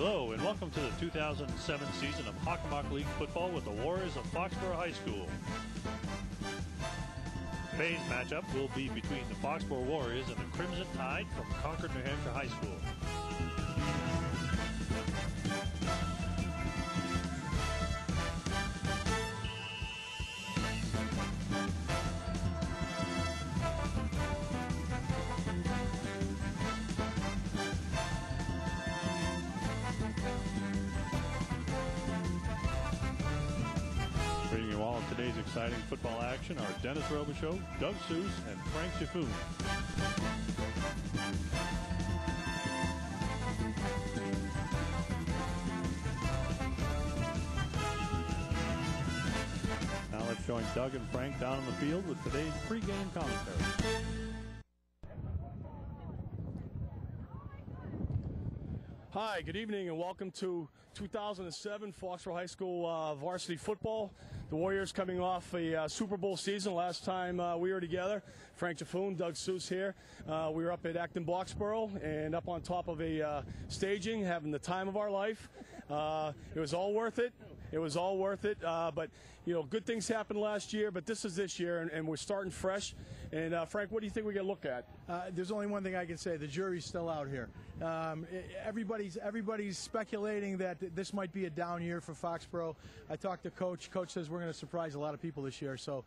Hello and welcome to the 2007 season of Hockomock League football with the Warriors of Foxboro High School. Today's matchup will be between the Foxboro Warriors and the Crimson Tide from Concord, New Hampshire High School. Bringing you all of today's exciting football action are Dennis Robichaux, Doug Seuss, and Frank Jaffoon. Now let's join Doug and Frank down on the field with today's pregame commentary. Hi, good evening and welcome to 2007 Foxboro High School varsity football. The Warriors coming off a Super Bowl season. Last time we were together, Frank Jaffoon, Doug Seuss here. We were up at Acton Foxboro and up on top of a staging, having the time of our life. It was all worth it. It was all worth it, but you know, good things happened last year, but this is this year, and we're starting fresh. And Frank, what do you think we got to look at? There's only one thing I can say: the jury's still out here. Everybody's speculating that this might be a down year for Foxboro. I talked to Coach. Coach says we're going to surprise a lot of people this year. So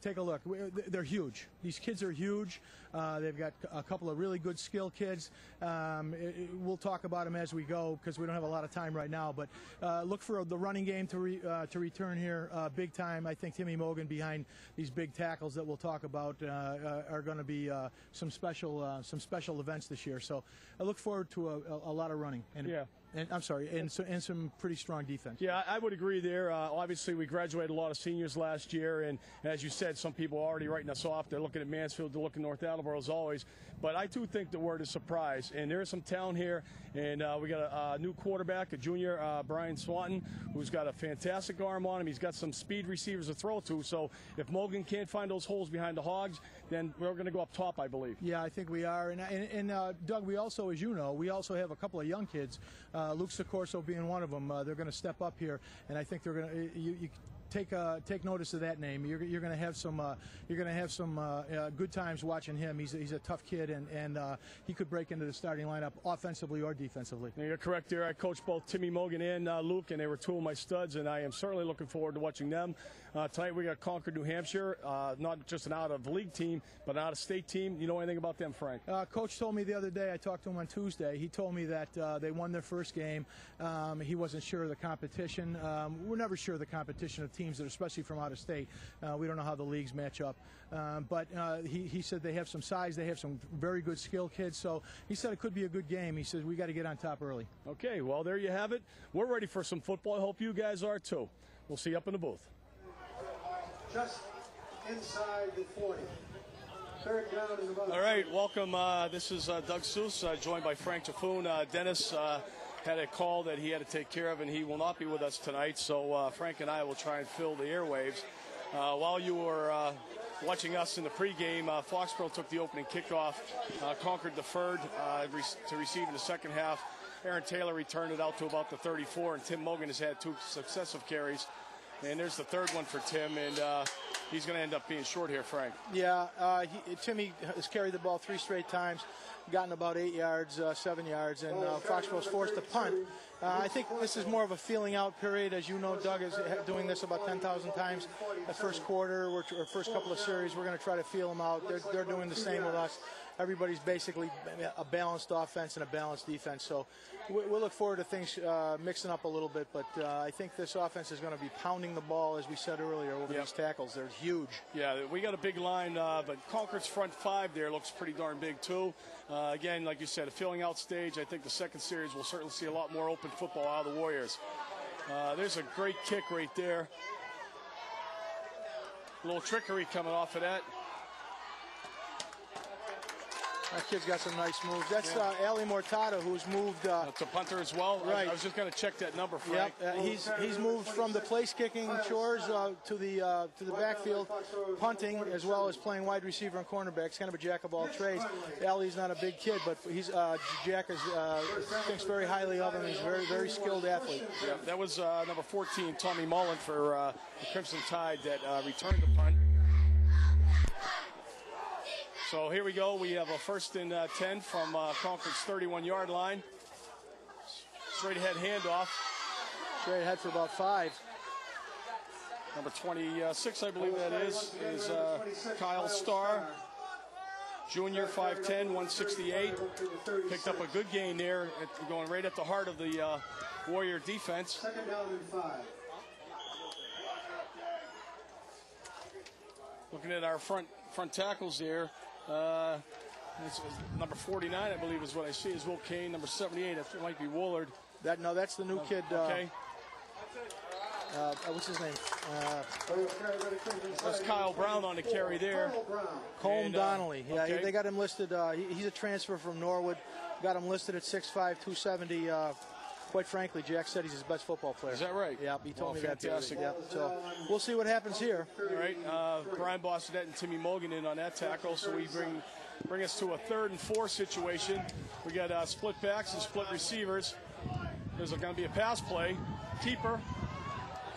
take a look. They're huge. These kids are huge. They've got a couple of really good skill kids. We'll talk about them as we go because we don't have a lot of time right now. But look for the running game to return here big time. I think Timmy Mogan behind these big tackles that we'll talk about are going to be some special events this year. So I look forward to a lot of running. And I'm sorry, and some pretty strong defense. Yeah, I would agree there. Obviously, we graduated a lot of seniors last year, and as you said, some people are already writing us off. They're looking at Mansfield, they're looking at North Attleboro as always. But I do think the word is surprise, and there is some talent here. And we got a new quarterback, a junior, Brian Swanton, who's got a fantastic arm on him. He's got some speed receivers to throw to. So if Mogan can't find those holes behind the Hogs, then we're going to go up top, I believe. Yeah, I think we are. And Doug, we also, as you know, we also have a couple of young kids. Luke Sicorso being one of them. They're going to step up here, and I think they're going to. You take notice of that name. You're going to have some good times watching him. He's a tough kid, and he could break into the starting lineup offensively or defensively. You're correct there. I coached both Timmy Mogan and Luke, and they were two of my studs, and I am certainly looking forward to watching them. Tonight we got Concord, New Hampshire, not just an out-of-league team, but an out-of-state team. You know anything about them, Frank? Coach told me the other day, I talked to him on Tuesday, he told me that they won their first game. He wasn't sure of the competition. We're never sure of the competition of teams that are especially from out of state. We don't know how the leagues match up. But he said they have some size, they have some very good skill kids, so he said it could be a good game. He says we got to get on top early. Okay, well, there you have it. We're ready for some football. I hope you guys are too. We'll see you up in the booth. Just inside the 40. Third down is about. All right, welcome. This is Doug Seuss, joined by Frank Jaffoon. Dennis had a call that he had to take care of, and he will not be with us tonight. So Frank and I will try and fill the airwaves. While you were watching us in the pregame, Foxboro took the opening kickoff. Concord deferred to receive in the second half. Aaron Taylor returned it out to about the 34, and Tim Mogan has had two successive carries. And there's the third one for Tim, and he's going to end up being short here, Frank. Yeah, Timmy has carried the ball 3 straight times, gotten about 8 yards, 7 yards, and Foxboro's forced to punt. I think this is more of a feeling out period. As you know, Doug is doing this about 10,000 times. The first quarter or first couple of series, we're going to try to feel them out. They're doing the same with us. Everybody's basically a balanced offense and a balanced defense. So we'll look forward to things mixing up a little bit. But I think this offense is going to be pounding the ball, as we said earlier, over these tackles. They're huge. Yeah, we got a big line, but Concord's front five there looks pretty darn big too. Again, like you said, a filling out stage. I think the second series will certainly see a lot more open football out of the Warriors. There's a great kick right there. A little trickery coming off of that. That kid's got some nice moves. That's Ali Mortada, who's moved. To punter as well. Right. I was just going to check that number, Frank. Yep. He's moved from the place kicking chores to the backfield, punting as well as playing wide receiver and cornerback. He's kind of a jack of all trades. Ali's not a big kid, but Jack thinks very highly of him. He's a very, very skilled athlete. Yeah, that was number 14, Tommy Mullen for the Crimson Tide that returned the punt. So here we go. We have a 1st and 10 from Concord's 31-yard line. Straight ahead handoff. Straight ahead for about 5. Number 26, I believe that is Kyle Starr. Junior, 5'10", 168. Picked up a good gain there, going right at the heart of the Warrior defense. 2nd down and 5. Looking at our front tackles here. Number 49, I believe, is what I see, is Will Kane. Number 78, it might be Woolard. That's the new kid. Okay. What's his name? That's Kyle Brown on the carry there. Colm Donnelly. Yeah, okay. they got him listed. He's a transfer from Norwood. Got him listed at 6'5", 270. Quite frankly, Jack said he's his best football player. Is that right? Yeah, he told me fantastic. that. Yeah, so we'll see what happens here. All right, Brian Bossedette and Timmy Mogan in on that tackle, so we bring us to a 3rd and 4 situation. We got split backs and split receivers. There's going to be a pass play. Keeper.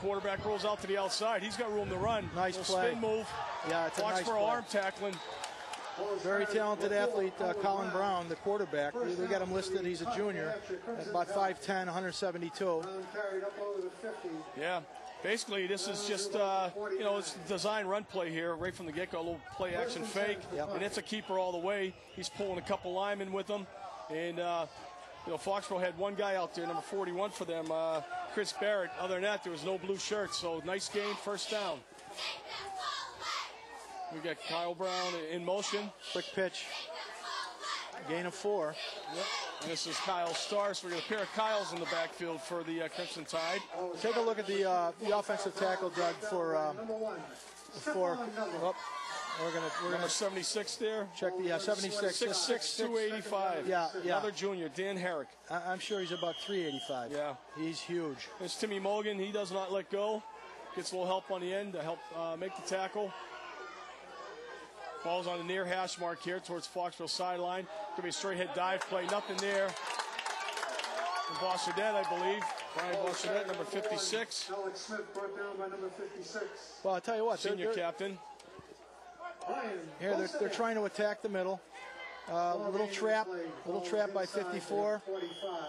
Quarterback rolls out to the outside. He's got room to run. Nice play. Spin move. Yeah, it's a nice Foxboro play. arm tackling. Very talented athlete, Colin Brown, the quarterback. We got him listed. He's a junior, at about 5'10", 172. Yeah, basically this is just, it's design run play here right from the get-go, a little play action fake, and it's a keeper all the way. He's pulling a couple linemen with him, and Foxboro had one guy out there, number 41 for them, Chris Barrett. Other than that, there was no blue shirts, so nice gain, 1st down. We got Kyle Brown in motion. Quick pitch. Gain of 4. Yep. And this is Kyle Starr, so we got a pair of Kyles in the backfield for the Crimson Tide. Take a look at the offensive tackle, Doug, for we're gonna 76 there. Check the 76. 6'6", 285. Yeah. Another junior, Dan Herrick. I'm sure he's about 385. Yeah. He's huge. There's Timmy Mogan. He does not let go. Gets a little help on the end to help make the tackle. Ball's on the near hash mark here towards Foxboro sideline. Could be a straight head dive play. Nothing there. And Bossedette, I believe. Brian Bossedette, number 56. Alex Smith brought down by number 56. Well, I'll tell you what. Senior captain. Here they're trying to attack the middle. Little trap by 54. 45.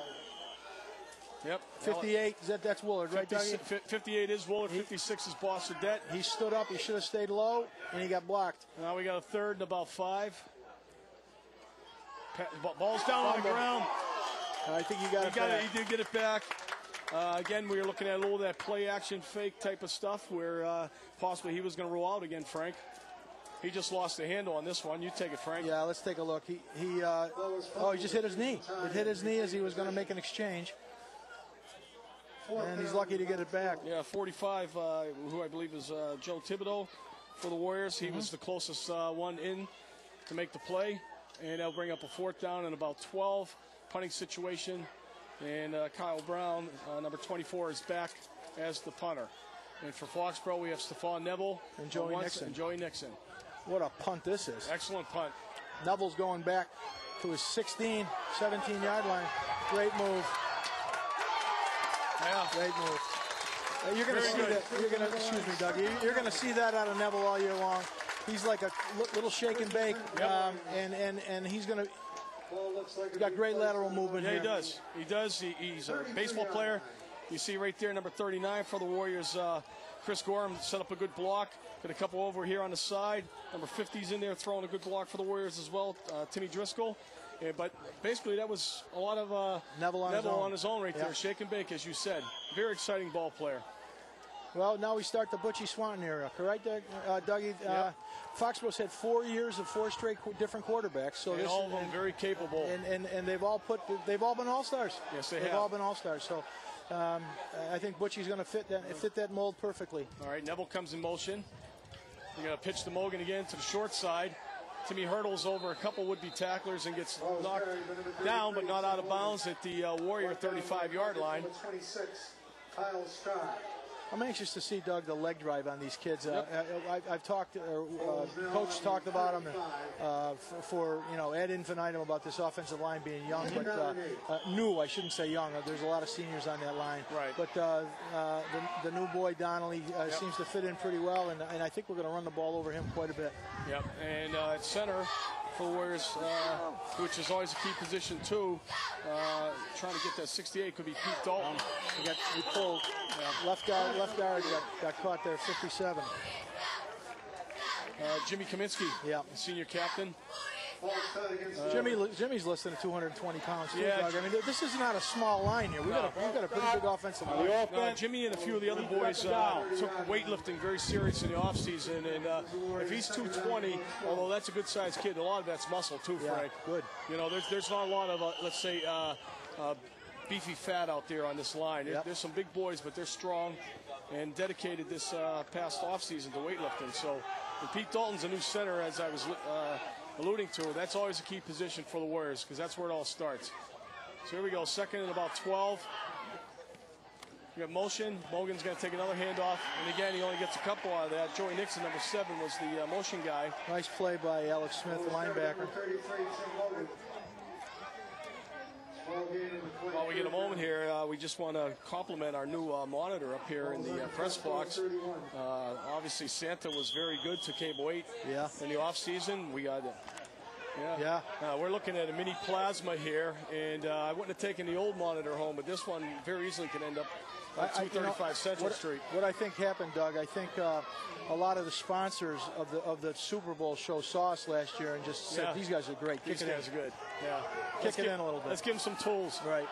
Yep. 58. That's Woolard, right, Dougie? 58 is Woolard. 56 is Bossedette. He stood up. He should have stayed low, and he got blocked. Now we got a 3rd and about 5. Ball's down on the ground. I think you got it back. He did get it back. Again, we were looking at a little of that play action fake type of stuff where possibly he was going to roll out again, Frank. He just lost the handle on this one. You take it, Frank. Yeah, let's take a look. He just hit his knee. It hit his knee as he was going to make an exchange. And he's lucky to get it back. Yeah, 45, who I believe is Joe Thibodeau for the Warriors. He was the closest one in to make the play. And they'll bring up a 4th down and about 12. Punting situation. And Kyle Brown, number 24, is back as the punter. And for Foxboro, we have Stephon Neville and Joey Nixon. What a punt this is. Excellent punt. Neville's going back to his 16, 17-yard line. Great move. Yeah. Great move. You're going to see that. Excuse me, Doug. You're going to see that out of Neville all year long. He's like a little shake and bake, and he's going to. He's got great lateral movement. Yeah, here. he does. He's a baseball player. You see right there, number 39 for the Warriors. Chris Gorham set up a good block. Got a couple over here on the side. Number 50's in there throwing a good block for the Warriors as well. Timmy Driscoll. Yeah, but basically that was a lot of Neville on his own right there. Shake and bake, as you said. Very exciting ball player. Well, now we start the Butchie Swanton era, correct, Dougie? Foxborough's had 4 years of 4 straight different quarterbacks, so and all of them very capable. And they've all been all-stars. Yes, they have. They've all been all-stars. So I think Butchie's going to fit that mold perfectly. All right, Neville comes in motion. You're going to pitch to Mogan again to the short side. Timmy hurdles over a couple would-be tacklers and gets knocked down, but not out of bounds at the Warrior 35-yard line. 26, Kyle Scott. I'm anxious to see, Doug, the leg drive on these kids. I've talked, Coach talked about them for ad infinitum about this offensive line being young, but new. I shouldn't say young. There's a lot of seniors on that line. Right. But the new boy Donnelly seems to fit in pretty well, and I think we're going to run the ball over him quite a bit. Yep. And at center for the Warriors, which is always a key position too. Trying to get that 68 could be Pete Dalton. We pulled left guard got caught there, 57. Jimmy Kaminsky, senior captain. Jimmy's less than 220 pounds too, yeah, Doug. I mean, this is not a small line here. We've got a pretty big offensive line. Jimmy and a few of the other boys took weightlifting very serious in the offseason, and if he's 220, although that's a good-sized kid, a lot of that's muscle too, Frank. Good. You know, there's not a lot of, let's say, beefy fat out there on this line. There's some big boys, but they're strong and dedicated this past offseason to weightlifting. So, and Pete Dalton's a new center, as I was alluding to. That's always a key position for the Warriors because that's where it all starts. So here we go, second and about 12. We got motion. Mogan's going to take another handoff. And again, he only gets a couple out of that. Joey Nixon, number 7, was the motion guy. Nice play by Alex Smith, the linebacker. While we get a moment here, we just want to compliment our new monitor up here in the press box. Obviously, Santa was very good to Cable 8 in the offseason. We got we're looking at a mini plasma here, and I wouldn't have taken the old monitor home, but this one very easily could end up at 235 Central Street. What I think happened, Doug, I think a lot of the sponsors of the Super Bowl show saw us last year and just said, these guys are great. These guys are good. Yeah. Kick it in a little bit. Let's give them some tools. Right.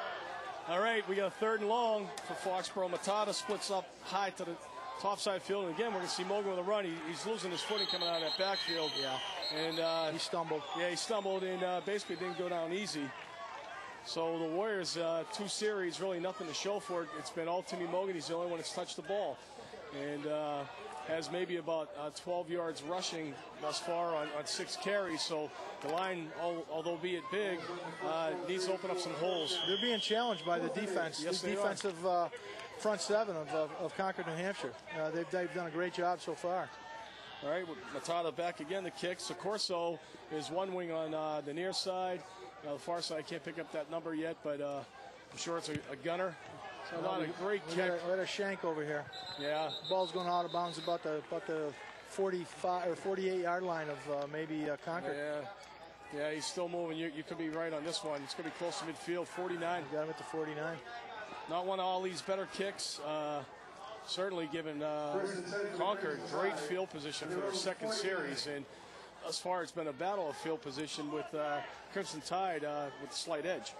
All right, we got a 3rd and long for Foxboro. Matata splits up high to the top side field. And again, we're going to see Mogan with a run. He's losing his footing coming out of that backfield. Yeah. And he stumbled. Yeah, he stumbled and basically didn't go down easy. So the Warriors, 2 series, really nothing to show for it. It's been all Timmy Mogan. He's the only one that's touched the ball. And has maybe about 12 yards rushing thus far on 6 carries. So the line, although be it big, needs to open up some holes. They're being challenged by the defense. Yes, the defensive front 7 of Concord, New Hampshire. They've done a great job so far. All right, Matata back again, the kick. Socorso is one wing on the near side. The far side, I can't pick up that number yet, but I'm sure it's a gunner. So not a great kick. We got a shank over here. Yeah. The ball's going out of bounds about the 45 or 48-yard line of maybe Concord. Yeah, he's still moving. You could be right on this one. It's going to be close to midfield, 49. Got him at the 49. Not one of Ollie's better kicks. Certainly given Concord great field position for their 2nd series. And thus far, it's been a battle of field position with Crimson Tide with a slight edge.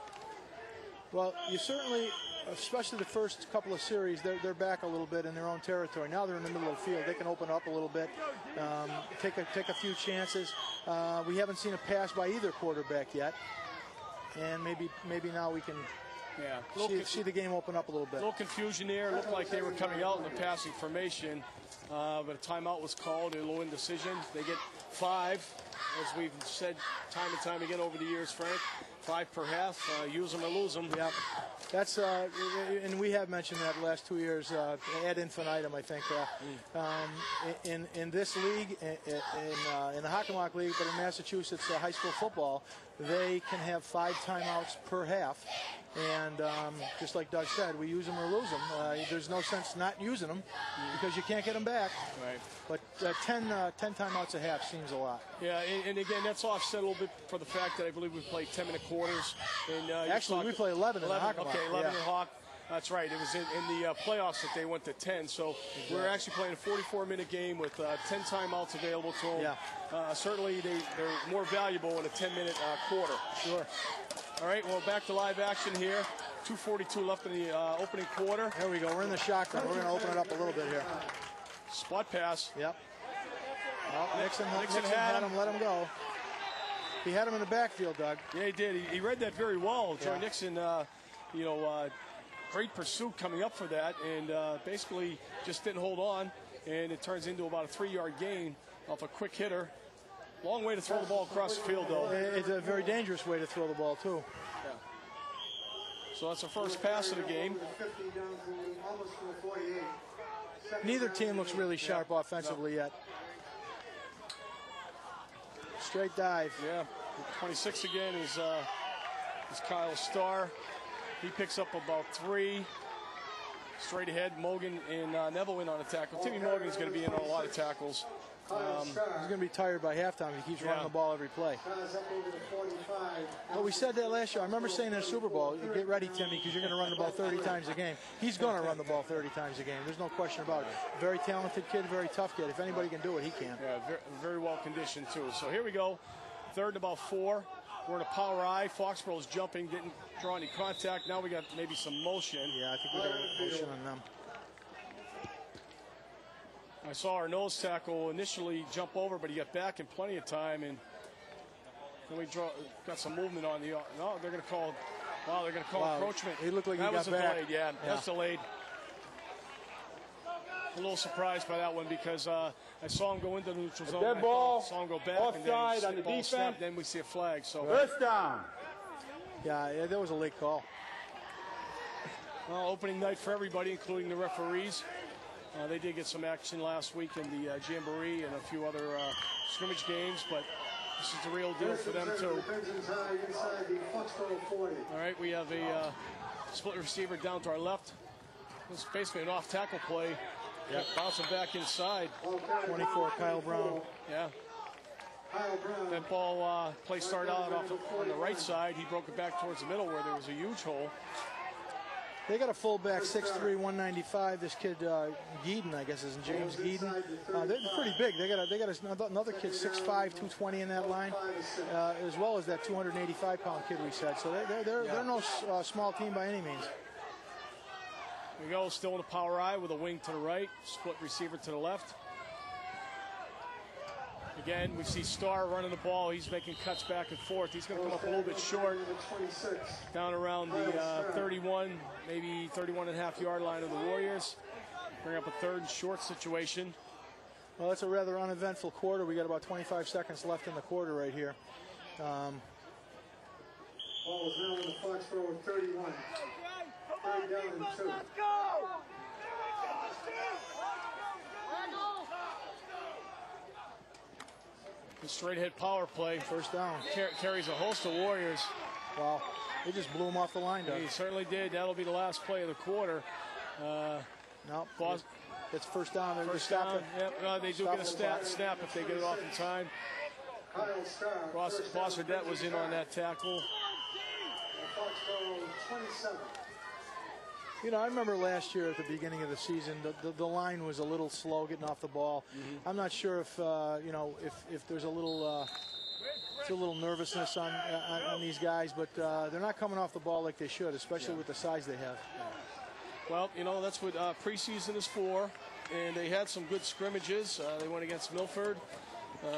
Well, you certainly, especially the first couple of series, they're back a little bit in their own territory. Now they're in the middle of the field. They can open up a little bit, take a few chances. We haven't seen a pass by either quarterback yet, and maybe now we can see the game open up a little bit. A little confusion there. It looked like they were coming out in the passing formation, but a timeout was called, a low indecision. They get 5, as we've said time and time again over the years, Frank. 5 per half, use them or lose them. Yeah, that's and we have mentioned that the last 2 years ad infinitum. I think in this league, in the Hockenlock League, but in Massachusetts high school football, they can have 5 timeouts per half. And just like Doug said, we use them or lose them. There's no sense not using them because you can't get them back. Right. But 10 timeouts a half seems a lot. Yeah, and again, that's offset a little bit for the fact that I believe we played 10-minute quarters. And actually, we play 11 in the Hockenlock. Okay, 11 in Hawk. That's right. It was in the playoffs that they went to 10. So we're actually playing a 44-minute game with 10 timeouts available to them. Yeah. Certainly, they're more valuable in a 10-minute quarter. Sure. All right, well, back to live action here. 2:42 left in the opening quarter. There we go. We're in the shotgun. We're going to open it up a little bit here. Spot pass. Yep. Well, Nixon had him. Let him go. He had him in the backfield, Doug. Yeah, he did. He read that very well. Joey Nixon, great pursuit coming up for that, and basically just didn't hold on, and it turns into about a 3-yard gain off a quick hitter. Long way to throw the ball across the field, though. It's a very dangerous way to throw the ball, too. Yeah. So that's the first pass of the game. Neither team looks really sharp offensively yet. Straight dive. Yeah. 26 again is Kyle Starr. He picks up about 3. Straight ahead, Mogan and Neville in on a tackle. Timmy Morgan is going to be in on a lot of tackles. He's going to be tired by halftime if he keeps running the ball every play. Well, we said that last year. I remember saying in the Super Bowl, get ready, Timmy, because you're going to run the ball 30 times a game. He's going to run the ball 30 times a game. There's no question about it. Very talented kid, very tough kid. If anybody can do it, he can. Yeah, very, very well conditioned, too. So here we go. 3rd and about 4. We're in a power eye. Foxboro's jumping, didn't draw any contact. Now we got maybe some motion. Yeah, I think we got a motion on them. I saw our nose tackle initially jump over, but he got back in plenty of time, and then we got some movement on the. No, they're going to call. Wow, they're going to call encroachment. He looked like he that got was back. Delayed. Yeah, that's delayed. A little surprised by that one because I saw him go into the neutral zone. Dead ball. Saw him go back. Offside on the ball defense. snapped, then we see a flag. So First down. Yeah, that was a late call. well, opening night for everybody, including the referees. They did get some action last week in the Jamboree and a few other scrimmage games, but this is the real deal for them too. All right, we have a split receiver down to our left. It's basically an off-tackle play. Yep. Bouncing back inside. 24, Kyle Brown. Yeah. That ball play started out on the right side. He broke it back towards the middle where there was a huge hole. They got a fullback, 6'3", 195. This kid, Geeden, I guess, is James Geeden. They're pretty big. They got another kid, 6'5", 220 in that line, as well as that 285-pound kid we said. So they're no small team by any means. Here we go, still in the power eye with a wing to the right, split receiver to the left. Again, we see Starr running the ball. He's making cuts back and forth. He's going to come up a little bit short, down around the 31, maybe 31.5-yard line of the Warriors. Bring up a 3rd and short situation. Well, it's a rather uneventful quarter. We got about 25 seconds left in the quarter right here. Ball is now in the Foxboro 31. 3rd down and 2. The straight hit power play. First down. Carries a host of Warriors. Wow. They just blew him off the line, Doug. He certainly did. That'll be the last play of the quarter. No, it's first down. They're First down. Yep. They do get a snap if they get it off in time. Bosserdet was in on that tackle. Foxboro 27. You know, I remember last year at the beginning of the season, the line was a little slow getting off the ball. Mm-hmm. I'm not sure if if there's a little nervousness on these guys, but they're not coming off the ball like they should, especially with the size they have. Well, you know, that's what preseason is for, and they had some good scrimmages. They went against Milford.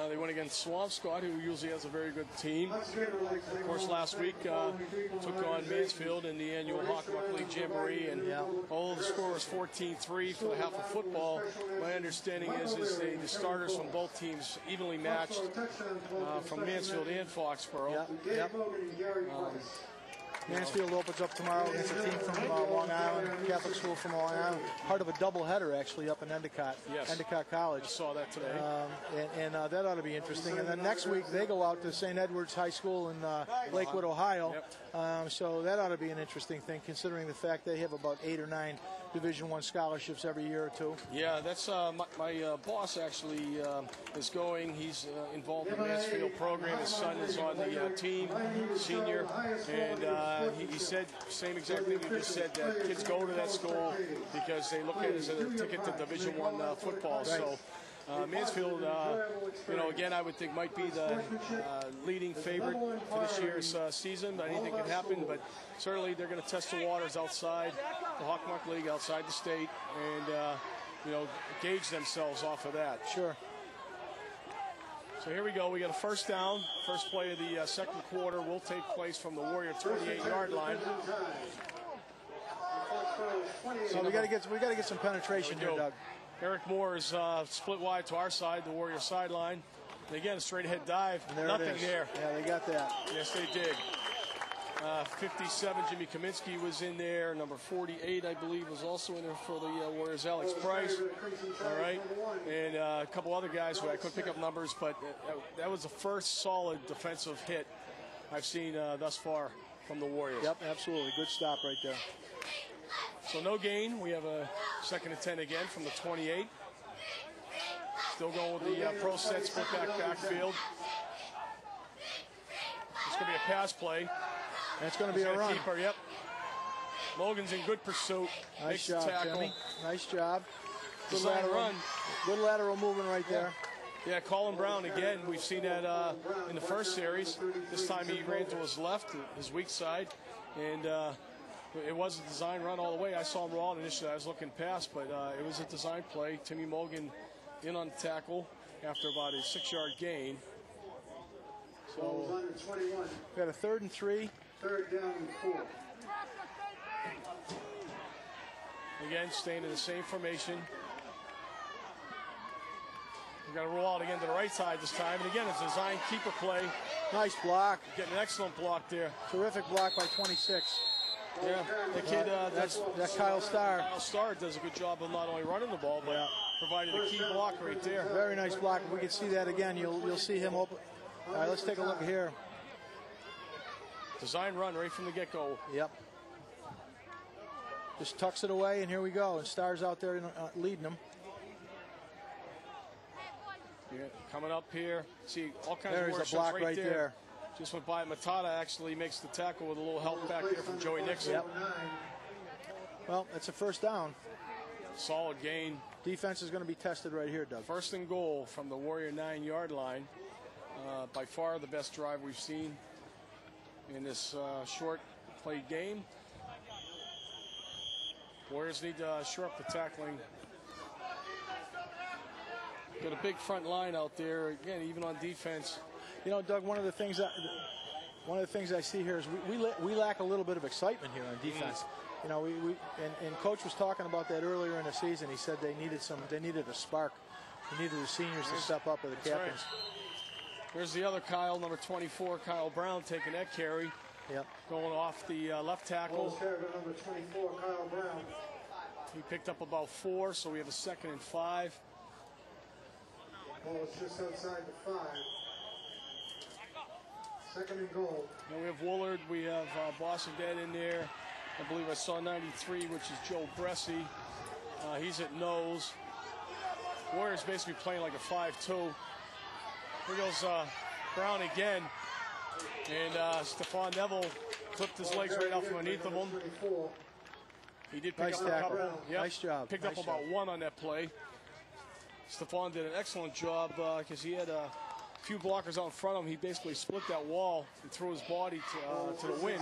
They went against Swampscott, who usually has a very good team. Of course, last week took on Mansfield in the annual Hawkmock League Jamboree, and the score was 14-3 for the half of football. My understanding is the starters from both teams evenly matched from Mansfield and Foxboro. Yep. Mansfield opens up tomorrow against a team from Long Island, Catholic School from Long Island. Part of a doubleheader, actually, up in Endicott. Yes. Endicott College. I saw that today. And that ought to be interesting. And then next week, they go out to St. Edward's High School in Lakewood, Ohio. Yep. So that ought to be an interesting thing, considering the fact they have about 8 or 9 Division I scholarships every year or two. Yeah, that's my boss actually is going. He's involved in the Mansfield program. His son is on the team, senior, and he said same exact thing you just said, that kids go to that school because they look at it as a ticket to Division I football. Right. So Mansfield, again, I would think might be the leading favorite for this year's season. Anything can happen, but certainly they're going to test the waters outside the Hawkmock League, outside the state, and gauge themselves off of that. Sure. So here we go. We got a first down. First play of the second quarter will take place from the Warrior 28-yard line. So we got to get some penetration here, Doug. Eric Moore is split wide to our side, the Warrior sideline. And again, straight ahead dive. There Nothing there. Yeah, they got that. Yes, they did. 57, Jimmy Kaminsky was in there. Number 48, I believe, was also in there for the Warriors. Alex Price. All right. And a couple other guys who I couldn't pick up numbers, but that was the first solid defensive hit I've seen thus far from the Warriors. Yep, absolutely. Good stop right there. So no gain. We have a 2nd and 10 again from the 28. Still going with the pro set split backfield. It's going to be a pass play. That's going to be a run. Keeper, yep. Logan's in good pursuit. Nice job, Jimmy. Nice job. Good Design lateral run. Good lateral movement right there. Yeah, Colin Brown again. We've seen that in the first series. This time he ran to his left, his weak side, and it was a design run all the way. I saw him raw initially. I was looking past, but it was a design play. Timmy Mogan in on the tackle after about a 6-yard gain. So we got a 3rd and 3. 3rd down and 4. Again, staying in the same formation. We're going to roll out again to the right side this time. And again, it's a design keeper play. Nice block. Getting an excellent block there. Terrific block by 26. Yeah, the kid, that's Kyle Starr. Kyle Starr does a good job of not only running the ball, but providing a key block right there. Very nice block. If we can see that again, you'll see him open. All right, let's take a look here. Design run right from the get-go. Yep. Just tucks it away, and here we go. And Starr's out there leading them. Yeah, coming up here. See all kinds There's of a block right there. Just went by. Matata actually makes the tackle with a little help back there from Joey Nixon. Yep. Well, it's a 1st down. Solid gain. Defense is going to be tested right here, Doug. 1st and goal from the Warrior 9-yard line. By far the best drive we've seen in this short played game. Warriors need to shore up the tackling. Got a big front line out there. Again, even on defense. You know, Doug, one of the things I see here is we lack a little bit of excitement here on defense. You know, and Coach was talking about that earlier in the season. He said they needed a spark. They needed the seniors to step up, or the captains. Right. There's the other Kyle, number 24, Kyle Brown, taking that carry. Yep. Going off the left tackle. Number 24, Kyle Brown. He picked up about 4, so we have a 2nd and 5. Ball is just outside the 5. 2nd and goal. Now we have Woolard. We have Boston Dead in there. I believe I saw 93, which is Joe Bresci. He's at nose. Warriors basically playing like a 5-2. Here goes Brown again. And Stephon Neville clipped his legs right out from underneath of him. He did pick up a couple. Yep. Nice job. Picked up about 1 on that play. Stephon did an excellent job because he had a few blockers out in front of him. He basically split that wall and threw his body to the wind.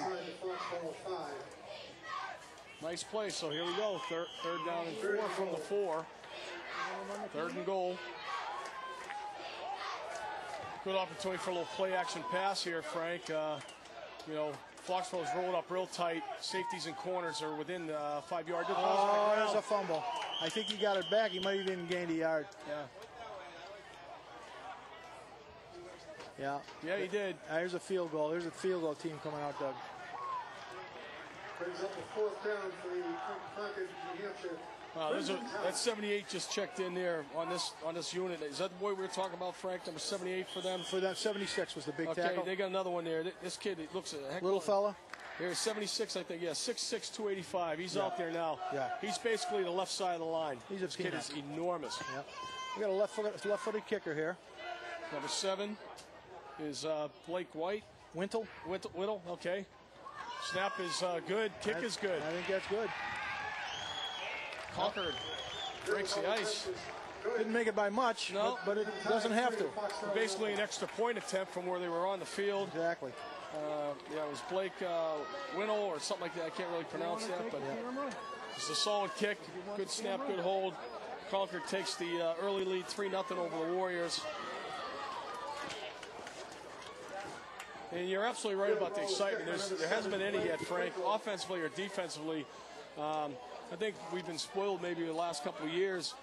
Nice play. So here we go. Third down and 4 from the 4. 3rd and goal. Good opportunity for a little play action pass here, Frank. You know, Foxboro's rolled up real tight. Safeties and corners are within 5-yard. Oh, there's a fumble. I think he got it back. He might have even gained a yard. Yeah. Yeah, he did. There's a field goal. There's a field goal team coming out, Doug. Brings up the 4th down for the Concord, New Hampshire. That 78 just checked in there on this unit. Is that the boy we were talking about, Frank? Number 78 for them? For that 76 was the big tackle. Okay, they got another one there. This kid, it looks a heck little fella. Here's 76, I think. Yeah, 6'6", 285. He's out there now. Yeah. He's basically the left side of the line. This kid is enormous. Yeah. We got a left-footed kicker here. Number 7 is Blake White. Wintle. Okay. Snap is good. Kick is good. I think that's good. Concord breaks the ice. Didn't make it by much, no, but it doesn't have to. Basically an extra point attempt from where they were on the field. Exactly. Yeah, it was Blake Wintle or something like that. I can't really pronounce that, but it's a solid kick. Good snap, good hold. Concord takes the early lead, 3-0 over the Warriors. And you're absolutely right about the excitement. There hasn't been any yet, Frank, offensively or defensively. I think we've been spoiled maybe the last couple of years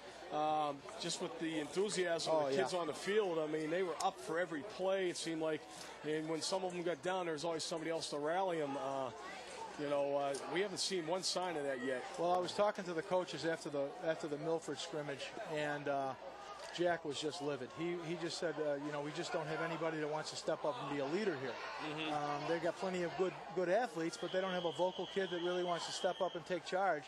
just with the enthusiasm of the kids on the field. I mean, they were up for every play, it seemed like. And when some of them got down, there was always somebody else to rally them. We haven't seen one sign of that yet. Well, I was talking to the coaches after the Milford scrimmage, and Jack was just livid. He just said, we just don't have anybody that wants to step up and be a leader here. They've got plenty of good athletes, but they don't have a vocal kid that really wants to step up and take charge.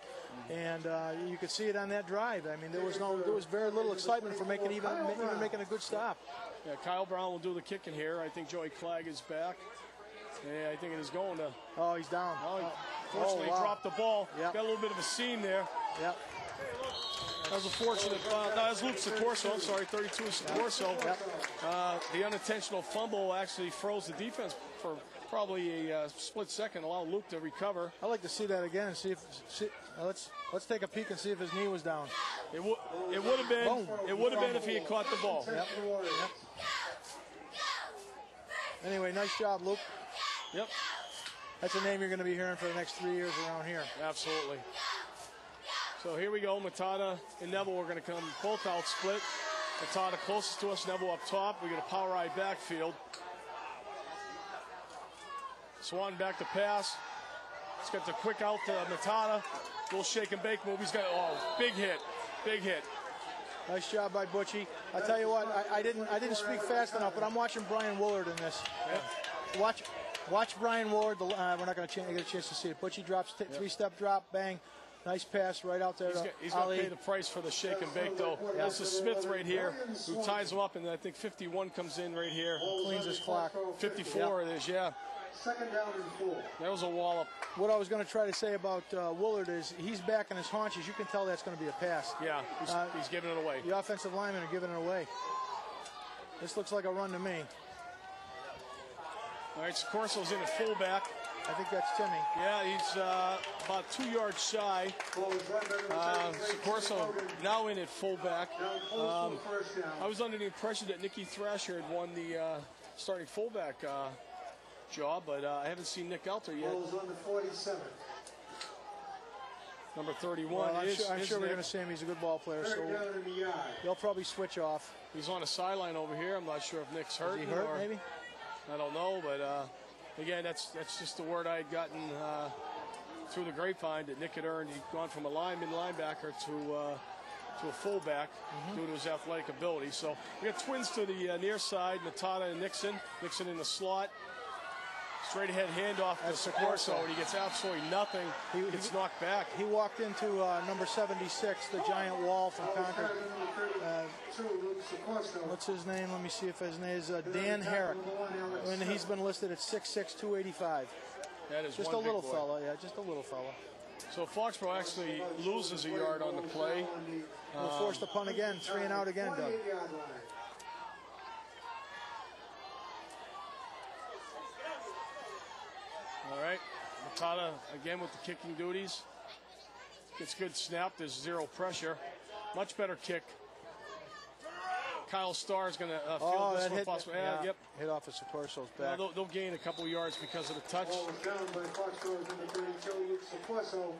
And you could see it on that drive. I mean, there was very little excitement for making a good stop. Yeah, Kyle Brown will do the kicking here. I think Joey Clegg is back. Yeah, I think it is going to. Oh, he's down. Fortunately, he dropped the ball. Yep. Got a little bit of a seam there. Yep. That was a fortunate. That was Luke Sicorso. I'm sorry, 32 Sicorso. Yep. The unintentional fumble actually froze the defense for probably a split second, allowed Luke to recover. I'd like to see that again and see if. Let's take a peek and see if his knee was down. It would have been. Boom. It would have been if he had caught the ball. Yep. Anyway, nice job, Luke. Yep. That's a name you're going to be hearing for the next 3 years around here. Absolutely. So here we go. Matata and Neville are going to come both out split. Matata closest to us, Neville up top. We got a power eye backfield. Swan back to pass. He's got the quick out to Matata. Little shake and bake move. He's got, big hit. Big hit. Nice job by Butchie. I tell you what, I didn't speak fast enough, but I'm watching Brian Woolard in this. Yeah. Watch Brian Woolard. We're not going to get a chance to see it. Butchie drops, three-step drop, bang. Nice pass right out there. He's going to pay the price for the shake and bake, though. This is Smith right here, who ties him up, and I think 51 comes in right here. Cleans his clock. 54 it is, yeah. Second down and 4. That was a wallop. What I was going to try to say about Woolard is he's back in his haunches. You can tell that's going to be a pass. Yeah, he's giving it away. The offensive linemen are giving it away. This looks like a run to me. All right, Corso's in at fullback. I think that's Timmy. Yeah, he's about 2 yards shy. Corso now in at fullback. I was under the impression that Nicky Thrasher had won the starting fullback job, but I haven't seen Nick Elter yet. Number 31 well, I'm sure we're Nick. going to see him. He's a good ball player, so they'll probably switch off. He's on a sideline over here. I'm not sure if Nick's hurt. Is he hurt, maybe? I don't know, but again, that's just the word I had gotten through the grapevine that Nick had earned. He'd gone from a linebacker to a fullback due to his athletic ability. So we got twins to the near side, Matata and Nixon. Nixon in the slot. Straight ahead handoff to Sicorso, and he gets absolutely nothing. He gets knocked back. He walked into number 76, the giant wall from Concord. What's his name? Let me see if his name is Dan Herrick. And he's been listed at 6'6", 285. That is just one a little big boy. fella, yeah, just a little fella. So Foxboro actually loses a yard on the play. We'll force the punt again, 3 and out again, Doug. All right, Matata again with the kicking duties. Gets good snap. There's zero pressure. Much better kick. Kyle Starr is going to field this one. Possible. Yeah, yep. Hit off of Sicorso's back. They'll gain a couple yards because of the touch.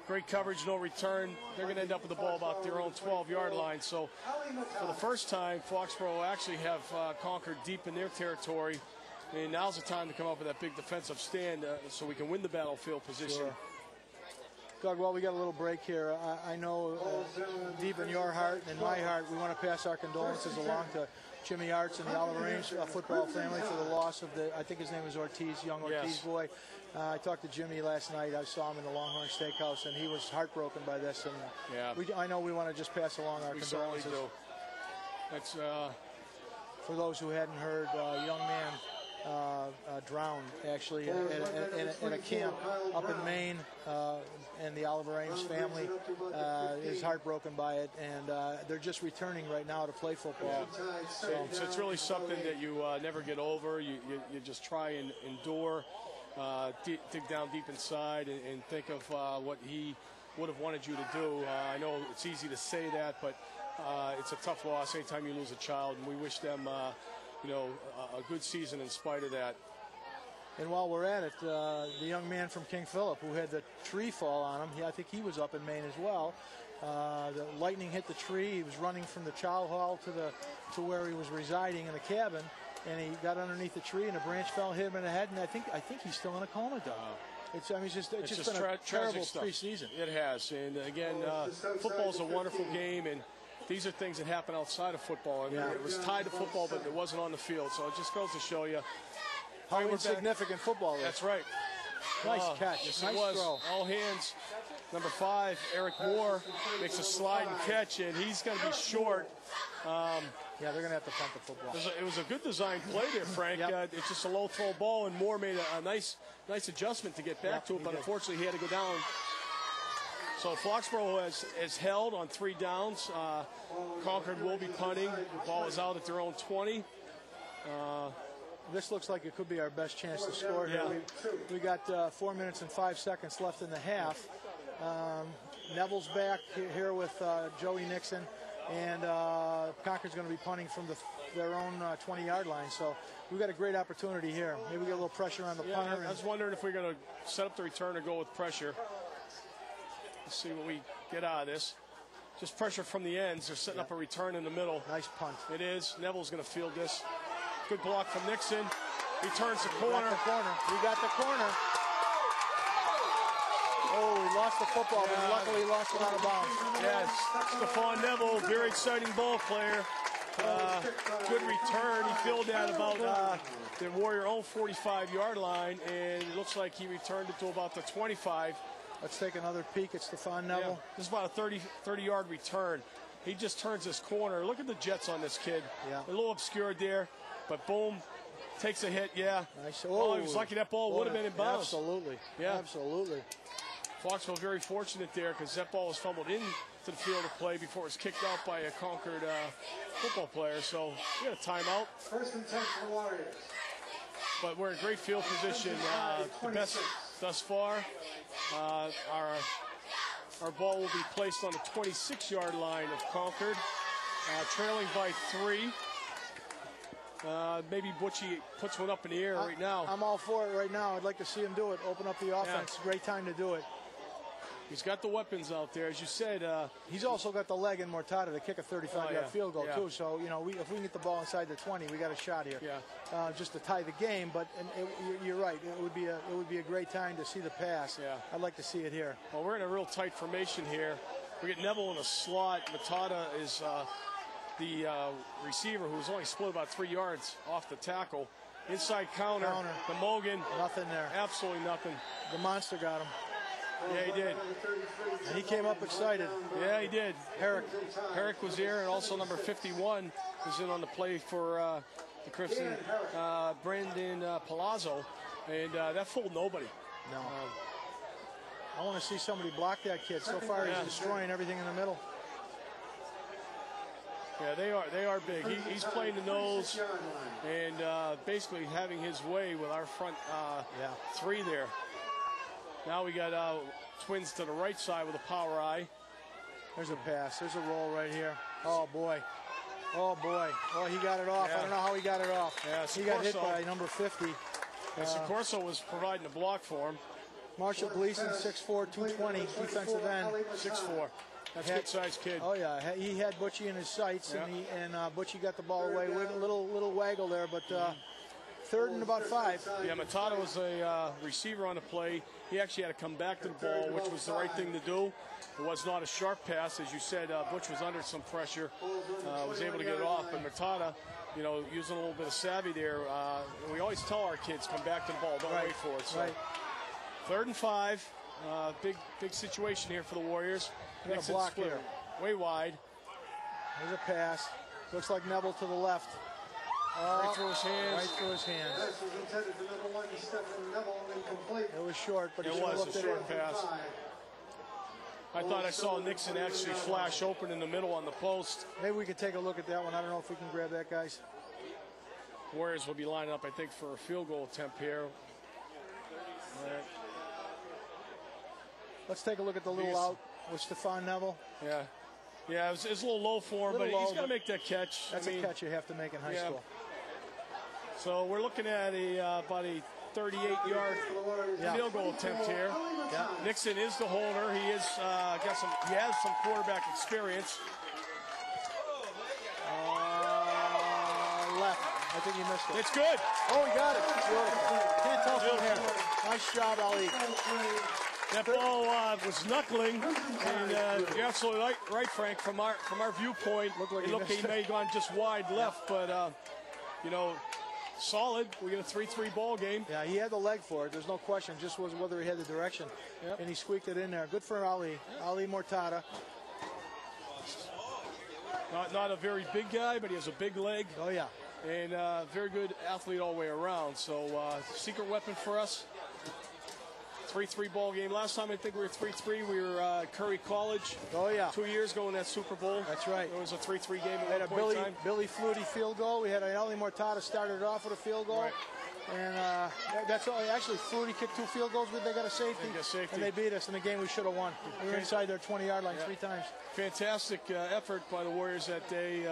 Great coverage, no return. They're going to end up with the ball about their own 12-yard line. So for the first time, Foxboro actually have Concord deep in their territory. And now's the time to come up with that big defensive stand so we can win the battlefield position. Sure. Doug, well, we got a little break here. I know deep in your heart and in my heart, we want to pass our condolences along to Jimmy Arts and the Oliver Ames football family for the loss of I think his name is Ortiz, young Ortiz boy. I talked to Jimmy last night. I saw him in the Longhorn Steakhouse, and he was heartbroken by this. And I know we want to just pass along our condolences. Do. That's for those who hadn't heard, a young man drowned actually in a camp up in Maine, and the Oliver Ames family is heartbroken by it, and they're just returning right now to play football. So it's really something that you never get over. You just try and endure, dig down deep inside, and think of what he would have wanted you to do. I know it's easy to say that, but it's a tough loss anytime you lose a child, and we wish them a good season in spite of that. And while we're at it, the young man from King Philip who had the tree fall on him, I think he was up in Maine as well. The lightning hit the tree. He was running from the chow hall to where he was residing in the cabin, and he got underneath the tree, and a branch fell, hit him in the head, and I think he's still in a coma, Doug. It's just been a terrible preseason. It has, and again, football's a wonderful game, and these are things that happen outside of football. I mean, it was tied to football, but it wasn't on the field, so it just goes to show you how insignificant football is. That's right. Nice catch. Yes, nice it was. throw. All hands. Number 5, Eric Moore, makes a slide and catch, and he's going to be short. Yeah, they're going to have to punt the football. It was a good design play there, Frank. Yep. It's just a low throw ball, and Moore made a nice adjustment to get back to it, but unfortunately he had to go down. So Foxboro has held on 3 downs. Concord will be punting. Ball is out at their own 20. This looks like it could be our best chance to score here. We got 4 minutes and 5 seconds left in the half. Neville's back here with Joey Nixon, and Concord's going to be punting from their own 20-yard line. So we've got a great opportunity here. Maybe we get a little pressure on the punter. I was wondering if we're going to set up the return or go with pressure. Let's see what we get out of this. Just pressure from the ends. They're setting up a return in the middle. Nice punt. It is. Neville's going to field this. Good block from Nixon. He turns the corner. We got the corner. Oh, he lost the football, but luckily he lost it out of bounds. Yes, Stephon Neville, very exciting ball player. Good return. He filled that about the Warrior own 45-yard line, and it looks like he returned it to about the 25. Let's take another peek at Stephon Neville. Yeah, this is about a 30-yard return. He just turns this corner. Look at the jets on this kid. Yeah. A little obscured there, but boom, takes a hit. Yeah. Nice. Oh, he was lucky that ball would have been in bounds. Absolutely. Yeah. Absolutely. Foxboro very fortunate there because that ball was fumbled into the field of play before it was kicked out by a Concord football player. So we got a timeout. 1st and 10 for the Warriors. But we're in great field position. The best thus far. Our ball will be placed on the 26-yard line of Concord, trailing by 3. Maybe Butchie puts one up in the air right now. I'm all for it right now. I'd like to see him do it. Open up the offense. Yeah. Great time to do it. He's got the weapons out there, as you said. He's also got the leg in Mortada to kick a 35-yard field goal too. So if we can get the ball inside the 20, we got a shot here. Yeah. Just to tie the game. But you're right. It would be a great time to see the pass. Yeah. I'd like to see it here. Well, we're in a real tight formation here. We get Neville in a slot. Mortada is the receiver, who's only split about 3 yards off the tackle. Inside counter. The Mogan. Nothing there. Absolutely nothing. The monster got him. Yeah, he did. And he came up excited. Yeah, he did. Herrick was there, and also number 51 was in on the play for the Crimson, Brandon Palazzo. And that fooled nobody. No. I want to see somebody block that kid. So far, he's destroying everything in the middle. Yeah, they are big. He's playing the nose and basically having his way with our front 3 there. Now we got Twins to the right side with a power eye. There's a pass. There's a roll right here. Oh, boy. Oh, boy. Oh, he got it off. Yeah. I don't know how he got it off. Yeah, he got hit by number 50. Sicorso was providing a block for him. Marshall Gleason, 6'4", 220, defensive end. 6'4". That's a good-sized kid. Oh, yeah. He had Butchie in his sights, and Butchie got the ball away with a little waggle there, but 3rd and about 5. Yeah, Matata was a receiver on the play. He actually had to come back to the ball, which was the right thing to do. It was not a sharp pass. As you said, Butch was under some pressure, was able to get it off. But Matata, using a little bit of savvy there. We always tell our kids, come back to the ball, don't wait for it. So, 3rd and 5. Big situation here for the Warriors. Next block here. Way wide. There's a pass. Looks like Neville to the left. Right through his hands. Right through his hands. This was intended for number 1, Stephon Neville, incomplete. It was short, but it was a short pass. I thought I saw Nixon actually flash open in the middle on the post. Maybe we could take a look at that one. I don't know if we can grab that, guys. Warriors will be lining up, I think, for a field goal attempt here. All right. Let's take a look at the little out with Stephon Neville. Yeah. Yeah, it was a little low for him, but he's got to make that catch. That's a catch you have to make in high school. So we're looking at about a 38-yard field goal attempt here. Yeah. Nixon is the holder. He is he has some quarterback experience. Left. I think he missed it. It's good. Oh, he got it. Beautiful. Can't tell from here. Nice job, Ali. That ball was knuckling, and you're absolutely right, Frank. From our viewpoint, it looked like he may have gone just wide left, but solid. We get a 3-3 ball game. Yeah, he had the leg for it. There's no question. Just was whether he had the direction, and he squeaked it in there. Good for Ali. Ali Mortada. Not a very big guy, but he has a big leg. Oh yeah. And very good athlete all the way around. So secret weapon for us. 3-3 ball game. Last time I think we were 3-3. We were Curry College. Oh yeah. 2 years ago in that Super Bowl. That's right. It was a 3-3 game. We had a Billy Flutie field goal. We had Ali Mortada started off with a field goal. Right. And that's all. Actually, Flutie kicked 2 field goals. They got a safety. And they beat us in the game we should have won. We were inside their 20-yard line 3 times. Fantastic effort by the Warriors that day.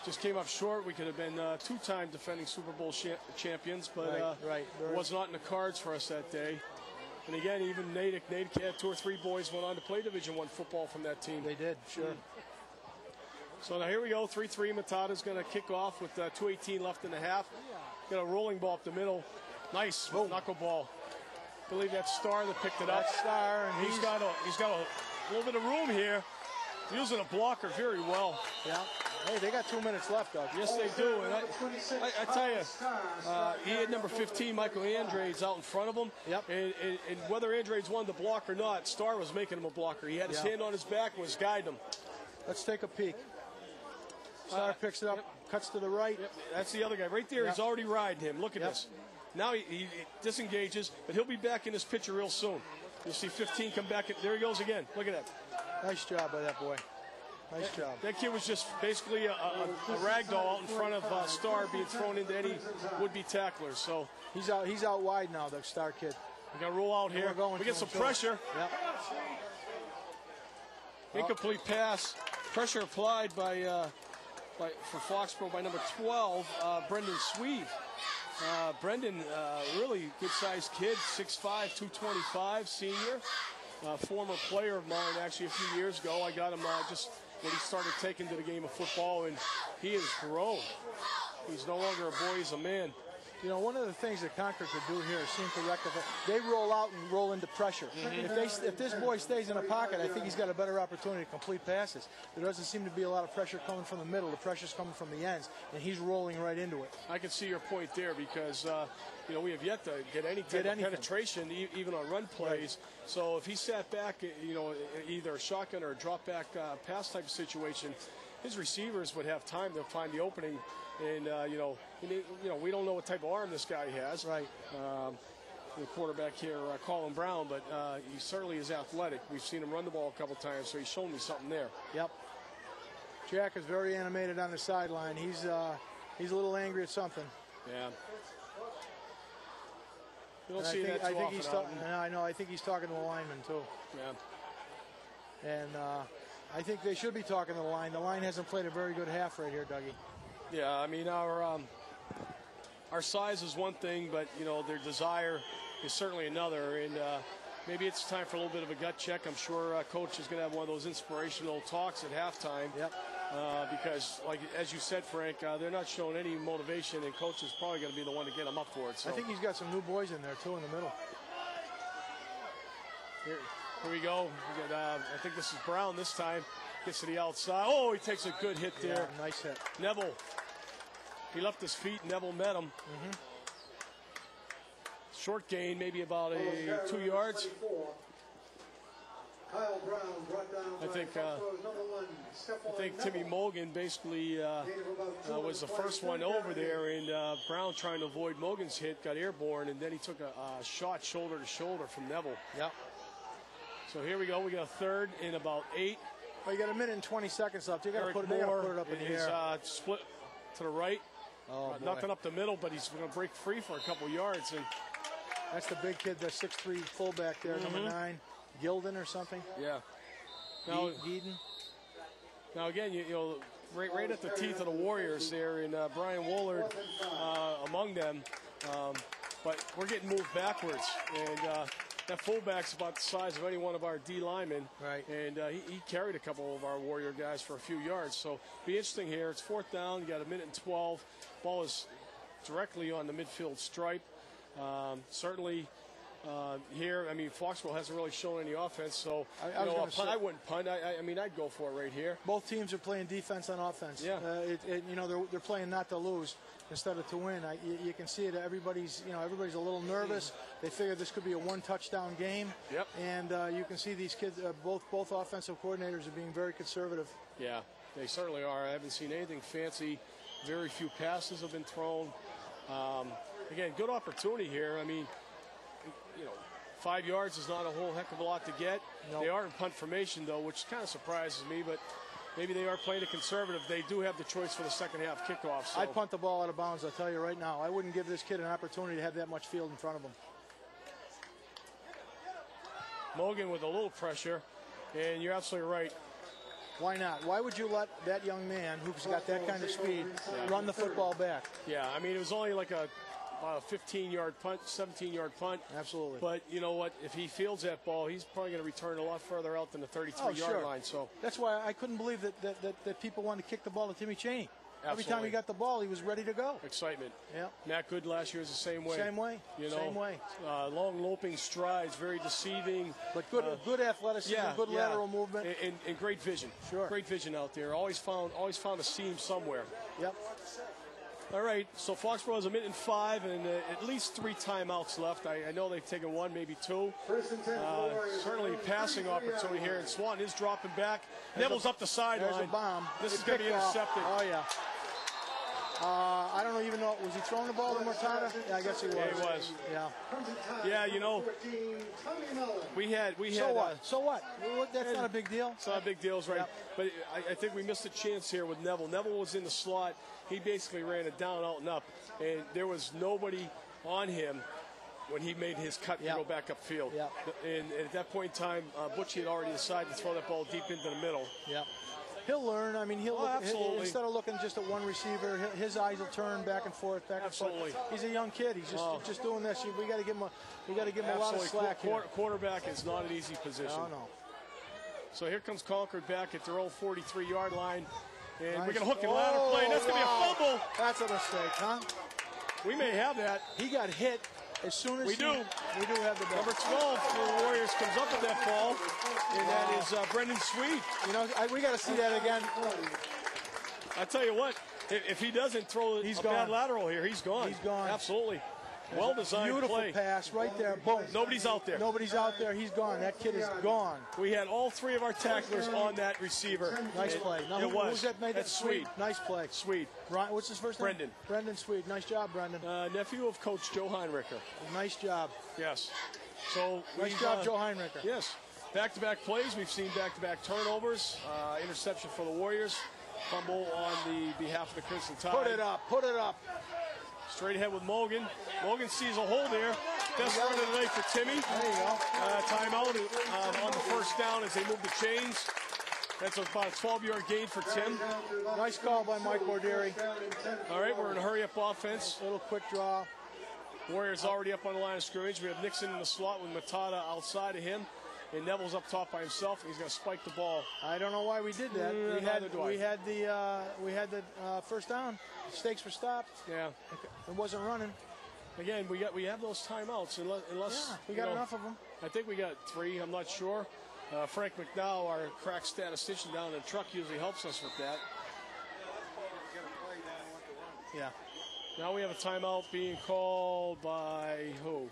Just came up short. We could have been 2-time defending Super Bowl champions, but it was not in the cards for us that day. And again, even Natick had 2 or 3 boys went on to play Division I football from that team. They did, sure. So now here we go, 3-3. Matata's going to kick off with 2:18 left in the half. Got a rolling ball up the middle. Nice knuckleball. I believe that's Starr that picked it up. That's Starr, and he's got a little bit of room here. Using a blocker very well. Yeah. Hey, they got 2 minutes left, Doug. Yes, they do. And I tell you, he had number 15, Michael Andrades, out in front of him. Yep. And whether Andrades wanted to block or not, Starr was making him a blocker. He had his hand on his back and was guiding him. Let's take a peek. Starr picks it up, cuts to the right. Yep. That's the other guy. Right there, he's already riding him. Look at this. Now he disengages, but he'll be back in his picture real soon. You'll see 15 come back. There he goes again. Look at that. Nice job by that boy. Nice job. That kid was just basically a rag doll out in front of Starr being thrown into any would-be tacklers. So he's out wide now, the Starr kid. We got to roll out here. We get some pressure. Yep. Incomplete pass. Pressure applied for Foxboro by number 12, Brendan Sweeve. Brendan, really good-sized kid, 6'5", 225, senior. Former player of mine, actually, a few years ago. I got him just when he started taking to the game of football, and he has grown. He's no longer a boy, he's a man. You know, one of the things that Concord could do here is seem to rectify. They roll out and roll into pressure. If this boy stays in the pocket, I think he's got a better opportunity to complete passes. There doesn't seem to be a lot of pressure coming from the middle. The pressure's coming from the ends, and he's rolling right into it. I can see your point there because, we have yet to get any type of penetration, even on run plays. Right. So if he sat back, either a shotgun or a drop back pass type of situation, his receivers would have time to find the opening. And, we don't know what type of arm this guy has. Right. The quarterback here, Colin Brown, but he certainly is athletic. We've seen him run the ball a couple times, so he's shown me something there. Yep. Jack is very animated on the sideline. He's a little angry at something. Yeah. You don't see that too often. I know. I think he's talking to the lineman, too. Yeah. And I think they should be talking to the line. The line hasn't played a very good half right here, Dougie. Yeah, I mean, our size is one thing, but, their desire is certainly another. And maybe it's time for a little bit of a gut check. I'm sure Coach is going to have one of those inspirational talks at halftime. Yep. Because, as you said, Frank, they're not showing any motivation, and Coach is probably going to be the one to get them up for it. So. I think he's got some new boys in there, too, in the middle. Here we go. I think this is Brown this time. Gets to the outside. Oh, he takes a good hit there. Yeah, nice hit. Neville. He left his feet. Neville met him. Short gain, maybe about 2 yards. Kyle Brown brought down I think Timmy Mogan basically was the first one over there, and Brown, trying to avoid Mogan's hit, got airborne, and then he took a shot shoulder to shoulder from Neville. Yep. So here we go. We got a third in about 8. Well, you got a minute and 20 seconds left. You got to put it up in the air. Split to the right. Oh, nothing up the middle, but he's going to break free for a couple yards. And that's the big kid, the 6'3" fullback there, number 9, Gilden or something. Yeah. Now, Geeden. Now again, right at the teeth of the Warriors there, and Brian Woolard among them. But we're getting moved backwards, and that fullback's about the size of any one of our D linemen. Right. And he carried a couple of our Warrior guys for a few yards. So be interesting here. It's 4th down. You got a minute and 12. Ball is directly on the midfield stripe. Certainly here, I mean, Foxboro hasn't really shown any offense, so I wouldn't punt. I mean, I'd go for it right here. Both teams are playing defense on offense. Yeah. They're playing not to lose instead of to win. You can see it. Everybody's a little nervous. They figure this could be a 1-touchdown game. Yep. And you can see these kids, both offensive coordinators are being very conservative. Yeah, they certainly are. I haven't seen anything fancy. Very few passes have been thrown. Again, good opportunity here. I mean, 5 yards is not a whole heck of a lot to get. Nope. They are in punt formation, though, which kind of surprises me, but maybe they are playing a conservative. They do have the choice for the second half kickoff. So. I'd punt the ball out of bounds, I'll tell you right now. I wouldn't give this kid an opportunity to have that much field in front of him. Mogan with a little pressure, and you're absolutely right. Why not? Why would you let that young man who's got that kind of speed run the football back? Yeah, I mean, it was only like a 15-yard punt, 17-yard punt. Absolutely. But you know what? If he fields that ball, he's probably going to return a lot further out than the 33-yard line. So that's why I couldn't believe that people wanted to kick the ball to Timmy Cheney. Absolutely. Every time he got the ball, he was ready to go. Excitement. Yeah. Matt Good last year was the same way. Same way. Same way. Long loping strides, very deceiving. But good athleticism, good lateral movement, and great vision. Sure. Great vision out there. Always found a seam somewhere. Yep. All right, so Foxborough has a minute and 5 and at least 3 timeouts left. I know they've taken 1, maybe 2. Certainly passing opportunity here, and Swan is dropping back. Neville's up the sideline. There's a bomb. This is going to be intercepted. Oh, yeah. I don't even know. Was he throwing the ball to Mortada? Yeah, I guess he was. Yeah, he was. Yeah. Yeah, we had. So what? That's not a big deal. It's not a big deal, right? Yep. But I think we missed a chance here with Neville. Neville was in the slot. He basically ran it down, out, and up, and there was nobody on him when he made his cut to go back upfield. Yeah. And at that point in time, Butchie had already decided to throw that ball deep into the middle. Yeah. He'll learn. I mean, absolutely. Instead of looking just at one receiver, his eyes will turn back and forth, Absolutely. He's a young kid. He's just doing this. We got to give him a lot of slack. Quarterback is not an easy position. No. So here comes Concord back at their own 43-yard line. And we're going to hook and ladder play. That's going to be a fumble. That's a mistake, huh? We may have that. He got hit as soon as we do have the ball. Number 12 for the Warriors comes up with that ball, and that is Brendan Sweet. We got to see that again. I tell you what, if he doesn't throw a bad lateral here, he's gone. He's gone. Absolutely. Well-designed Beautiful play. pass right there. Boom. Nobody's out there. Nobody's out there. He's gone. That kid is gone. We had all 3 of our tacklers on that receiver. Nice play. Now, who's that made That's Sweet. Nice play. Sweet. What's his first name? Brendan. Brendan Sweet. Nice job, Brendan. Nephew of Coach Joe Heinricher. Nice job. Yes. So nice job, Joe Heinricher. Yes. Back-to-back plays. We've seen back-to-back turnovers. Interception for the Warriors. Fumble on the behalf of the Crimson Tide. Put it up. Straight ahead with Mogan. Mogan sees a hole there. Best run of the day for Timmy. There you go. Timeout on the first down as they move the chains. That's about a 12-yard gain for Tim. Nice call by Mike Bordieri. All right, we're in a hurry-up offense. Little quick draw. Warriors already up on the line of scrimmage. We have Nixon in the slot with Matata outside of him. And Neville's up top by himself, and he's going to spike the ball. I don't know why we did that. We had the first down. Stakes were stopped. Yeah, it wasn't running. Again, we have those timeouts unless we got enough of them. I think we got 3. I'm not sure. Frank McDowell, our crack statistician down in the truck, usually helps us with that. Yeah. Now we have a timeout being called by who?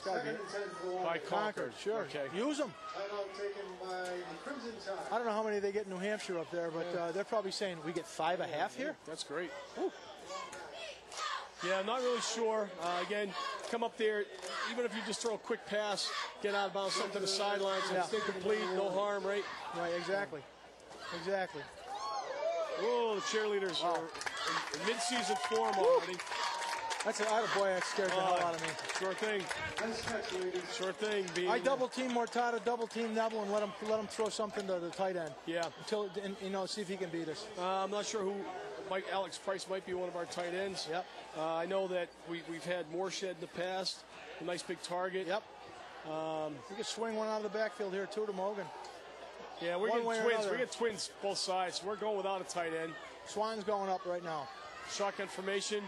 By Concord. Sure. Okay. Use them. Timeout taken by the Crimson Tide. I don't know how many they get in New Hampshire up there, but they're probably saying we get 5.5 here. That's great. Ooh. Yeah, I'm not really sure. Again, come up there, even if you just throw a quick pass, get out of bounds, something to the sidelines, and it's incomplete, no harm, right? Right, exactly. Whoa, the cheerleaders are in mid-season form already. Boy, that scared the hell out of me. Sure thing. Sure thing. I double team Mortada, double team Neville, and let him throw something to the tight end. Yeah. Until see if he can beat us. I'm not sure who Alex Price might be one of our tight ends. Yep. I know that we've had Moorshed in the past, a nice big target. Yep. We could swing one out of the backfield here, too, to Mogan. Yeah, we're getting twins. We get twins both sides. We're going without a tight end. Swan's going up right now. Shotgun formation.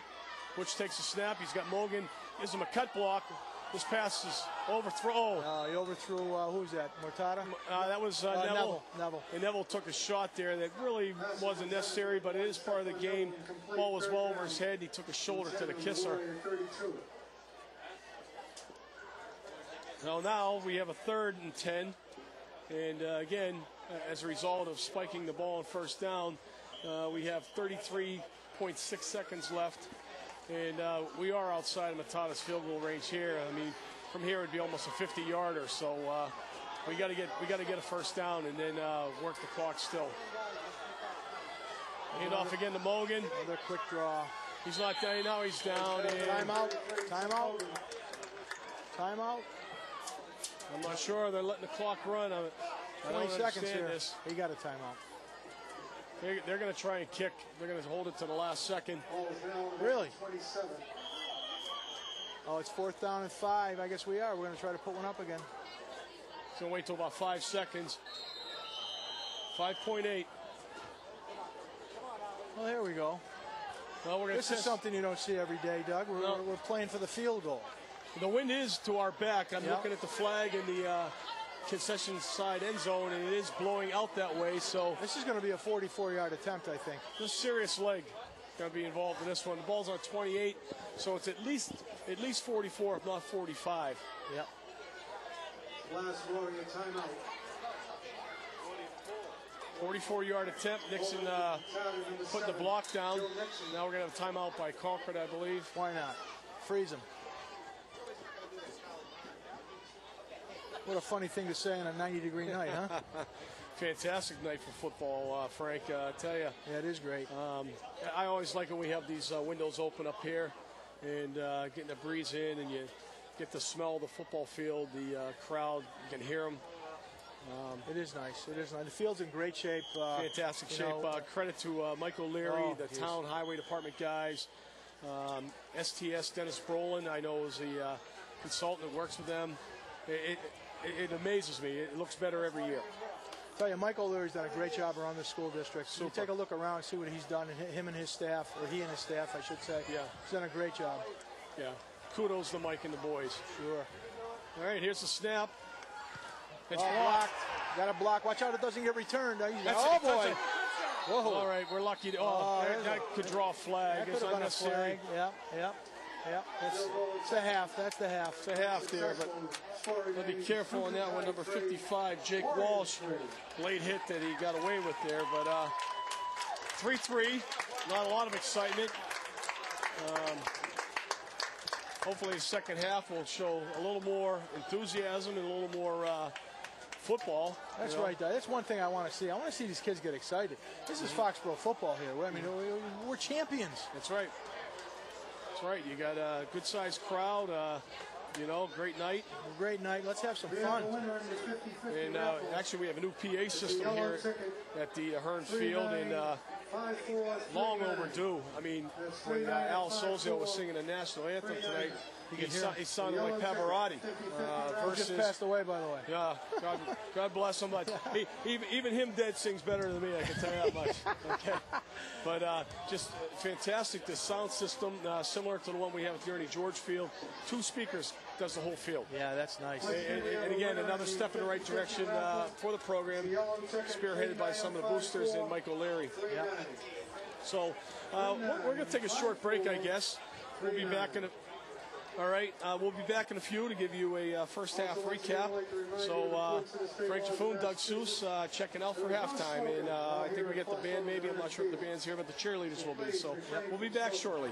Butch takes a snap. He's got Mogan. Gives him a cut block. This pass is overthrown. He overthrew, who's that, Mortada? That was Neville. And Neville took a shot there that really wasn't necessary, but it is part of the game. Ball was well over his head. He took a shoulder to the kisser. Now we have a 3rd and 10. And again, as a result of spiking the ball on first down, we have 33.6 seconds left. And we are outside of Matata's field goal range here. I mean, from here it'd be almost a 50-yarder. So we got to get a first down and then work the clock still. Hand off again to Mogan. Another quick draw. He's not down. Now he's down. Timeout. Timeout. Timeout. I'm not sure. They're letting the clock run. 20 seconds here. This. He got a timeout. They're going to try and kick. They're going to hold it to the last second. Really? Oh, it's 4th down and 5. I guess we are. We're going to try to put one up again. It's going to wait till about 5 seconds. 5.8. Well, here we go. Well, this is something you don't see every day, Doug. We're playing for the field goal. The wind is to our back. I'm looking at the flag in the concession side end zone, and it is blowing out that way. So this is going to be a 44-yard attempt, I think. There's a serious leg going to be involved in this one. The ball's on 28, so it's at least 44, if not 45. Yep. Last blowing a timeout. 44-yard attempt. Nixon putting the block down. Now we're going to have a timeout by Concord, I believe. Why not? Freeze him. What a funny thing to say on a 90-degree night, huh? Fantastic night for football, Frank. I tell you. Yeah, it is great. I always like when we have these windows open up here and getting the breeze in, and you get to smell the football field, the crowd. You can hear them. It is nice. It is nice. The field's in great shape. Fantastic shape. Credit to Mike O'Leary, the town highway department guys. STS Dennis Brolin, I know, is the consultant that works with them. It amazes me. It looks better every year. I tell you, Mike O'Leary's done a great job around the school district. So you take a look around and see what he's done, and him and his staff, or he and his staff, I should say. Yeah. He's done a great job. Yeah. Kudos to Mike and the boys. Sure. All right, here's the snap. It's blocked. Got a block. Watch out, it doesn't get returned. Oh, boy. Whoa. All right, we're lucky. That could draw a flag. That could have been a flag. Yeah. It's a half. That's the half. It's a half there, but be careful on that one. Number 55, Jake Walsh, late hit that he got away with there. But 3-3, not a lot of excitement. Hopefully the second half will show a little more enthusiasm and a little more football. That's right, Doug. That's one thing I want to see. I want to see these kids get excited. This is Foxboro football here. I mean, we're champions. That's right. That's right. You got a good-sized crowd. Great night. Great night. Let's have some fun. And actually, we have a new PA system here at the Hearn Field, and long overdue. I mean, when Al Solzio was singing the national anthem tonight, he sounded like Pavarotti. He just passed away, by the way. Yeah, God bless him. But even him dead sings better than me, I can tell you that much. Okay. But just fantastic. The sound system, similar to the one we have at the Ernie George Field. 2 speakers does the whole field. Yeah, that's nice. And again, another step in the right direction for the program, spearheaded by some of the boosters and Mike O'Leary. Yeah. So we're going to take a short break, I guess. We'll be back in a... All right, we'll be back in a few to give you a first half recap. So Frank Jaffoon, Doug Seuss checking out for halftime. And I think we get the band maybe. I'm not sure if the band's here, but the cheerleaders will be. So we'll be back shortly.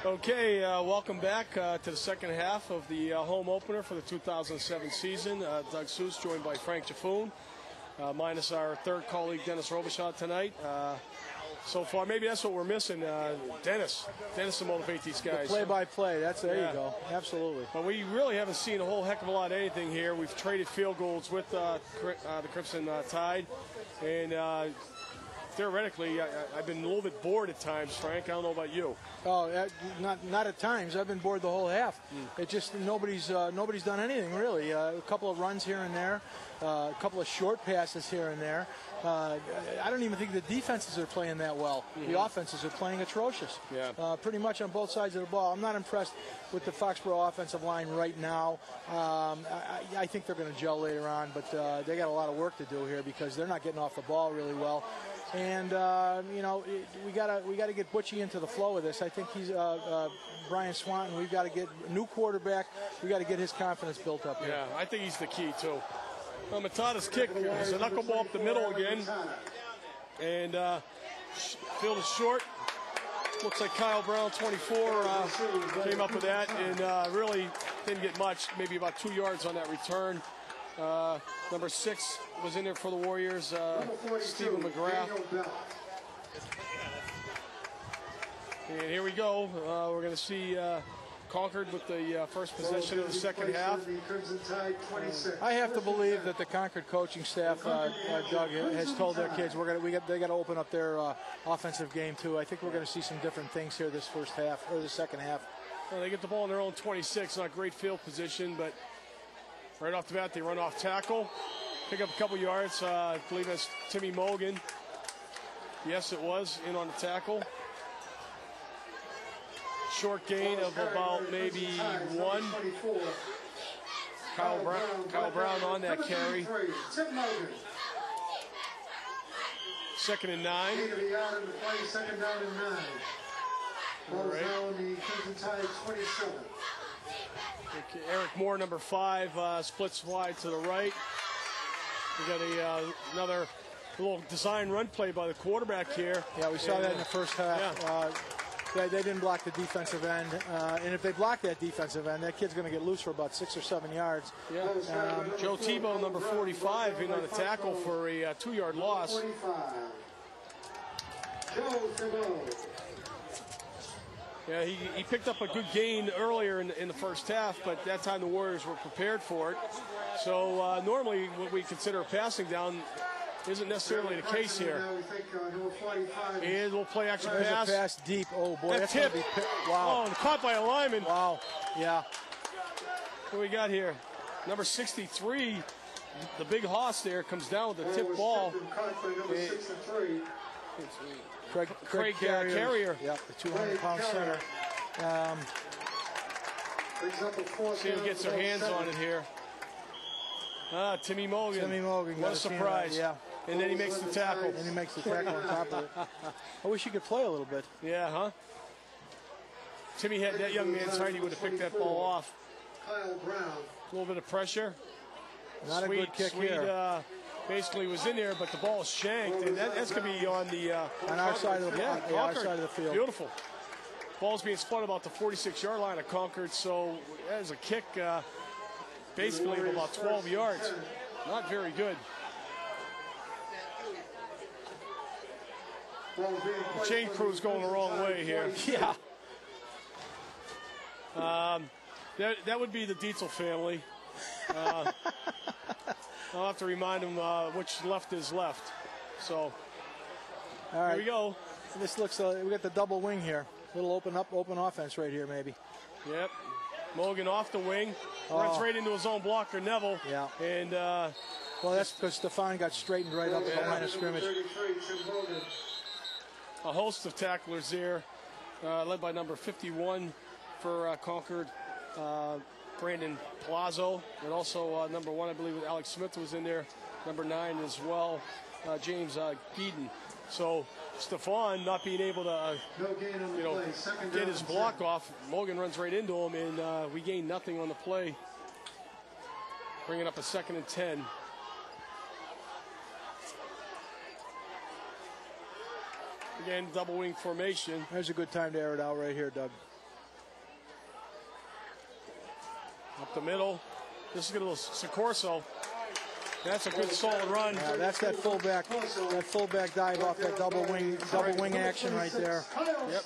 Okay, welcome back to the second half of the home opener for the 2007 season. Doug Seuss joined by Frank Jaffoon, minus our third colleague Dennis Robichaud tonight. so far. Maybe that's what we're missing. Dennis to motivate these guys. Play-by-play. There you go. Absolutely. But we really haven't seen a whole heck of a lot of anything here. We've traded field goals with the Crimson Tide, and theoretically, I've been a little bit bored at times, Frank. I don't know about you. Oh, not at times. I've been bored the whole half. It just nobody's done anything really. A couple of runs here and there, a couple of short passes here and there. I don't even think the defenses are playing that well. The offenses are playing atrocious. Yeah. Pretty much on both sides of the ball. I'm not impressed with the Foxboro offensive line right now. I think they're going to gel later on, but they got a lot of work to do here because they're not getting off the ball really well. And we gotta get Butchie into the flow of this. I think he's Brian Swanton. We've got to get a new quarterback. We got to get his confidence built up here. Yeah, I think he's the key too. Well, Matata's kick is a knuckleball up the middle again, and field is short. Looks like Kyle Brown, 24, came up with that, and really didn't get much. Maybe about 2 yards on that return. Number 6 was in there for the Warriors, Stephen McGrath. And here we go. We're going to see Concord with the first possession of the second half. I have to believe that the Concord coaching staff, Doug, has told their kids they got to open up their offensive game too. I think we're going to see some different things here this first half or the second half. Well, they get the ball in their own 26. Not great field position, but right off the bat they run off tackle, pick up a couple yards. I believe that's Timmy Mogan. Yes, it was in on the tackle. Short gain of about maybe 1. Kyle Brown on that carry. 2nd and 9. Second down and 9. Ball is now on the Crimson Tide 27. Okay, Eric Moore, number 5, splits wide to the right. We got another little design run play by the quarterback here. Yeah, we saw that in the first half. Yeah. They didn't block the defensive end, and if they block that defensive end, that kid's going to get loose for about 6 or 7 yards. Yeah. Joe Tebow, number 45, in on the tackle for a 2-yard loss. Joe Tebow. Yeah, he picked up a good gain earlier in the first half, but that time the Warriors were prepared for it. So normally what we consider a passing down isn't necessarily the case here. And we'll play action pass. There's a pass deep. Oh, boy. That tip. Wow. Oh, and caught by a lineman. Wow. Yeah. What do we got here? Number 63, the big hoss there, comes down with the tip ball. Craig Carrier. Yep, the 200-pound center. See who gets their hands on it here. Timmy Mogan. What a surprise. Yeah. And then he makes the tackle. And he makes the tackle on top of it. I wish he could play a little bit. Yeah, huh? Timmy had that young man's height. He would have picked that ball off. Kyle Brown. A little bit of pressure. Not a good kick here. Basically was in there, but the ball is shanked, and that's going to be on the our side of the our side of the field. Beautiful. Ball's being spun about the 46-yard line of Concord, so that is a kick basically of about 12 yards. Not very good. The chain crew's going the wrong way here. Yeah. That would be the Dietzel family. I'll have to remind them which left is left. So, all right. Here we go. This looks, we got the double wing here. Little open offense right here, maybe. Yep. Mogan off the wing. Runs right into his own blocker, Neville. Yeah. And, well, that's because Stefan got straightened right up at the line of scrimmage. A host of tacklers there, led by number 51 for Concord, Brandon Palazzo, and also number 1, I believe, Alex Smith was in there, number 9 as well, James Geeden. So Stefan not being able to, get his block off. Mogan runs right into him, and we gain nothing on the play. Bringing up a 2nd and 10. Again, double wing formation. There's a good time to air it out right here, Doug. Up the middle. This is going to go Sicorso. That's a good solid run. Yeah, that's that fullback dive off that double wing action right there.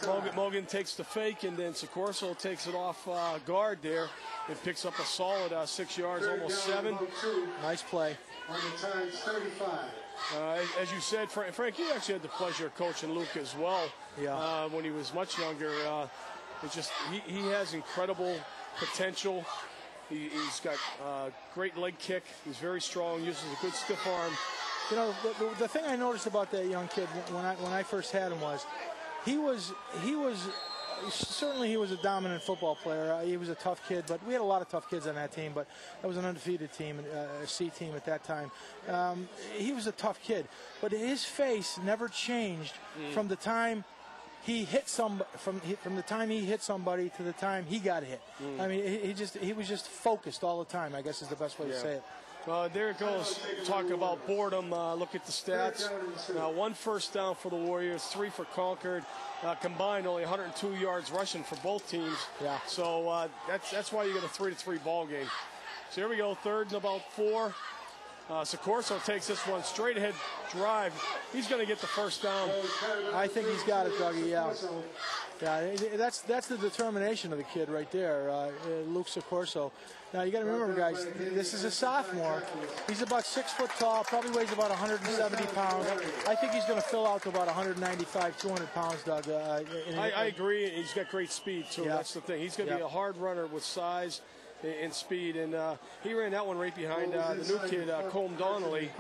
Yep, Mogan takes the fake, and then Soccorso takes it off guard there. It picks up a solid 6 yards, almost 7. Nice play. On the times 35. As you said, Frank, you actually had the pleasure of coaching Luke as well. Yeah. When he was much younger. It's just he has incredible potential. He's got great leg kick. He's very strong. Uses a good stiff arm. You know, the thing I noticed about that young kid when I first had him was he was certainly he was a dominant football player. He was a tough kid, but we had a lot of tough kids on that team. But that was an undefeated team, a C team at that time. He was a tough kid, but his face never changed from the time he hit from the time he hit somebody to the time he got hit. I mean, he was just focused all the time, I guess is the best way to say it. There it goes. Talk about boredom. Look at the stats. 1 first down for the Warriors, 3 for Concord. Combined, only 102 yards rushing for both teams. Yeah. So that's why you get a 3-3 ball game. So here we go, 3rd and about 4. Soccorso takes this one straight ahead drive. He's going to get the first down. I think he's got it, Dougie. Yeah, that's the determination of the kid right there, Luke Soccorso. Now you got to remember, guys, this is a sophomore. He's about 6 foot tall, probably weighs about 170 pounds. I think he's going to fill out to about 195, 200 pounds, Doug. I agree. He's got great speed too. Yeah. That's the thing. He's going to be a hard runner with size and speed, and he ran that one right behind the new kid, Colm Donnelly.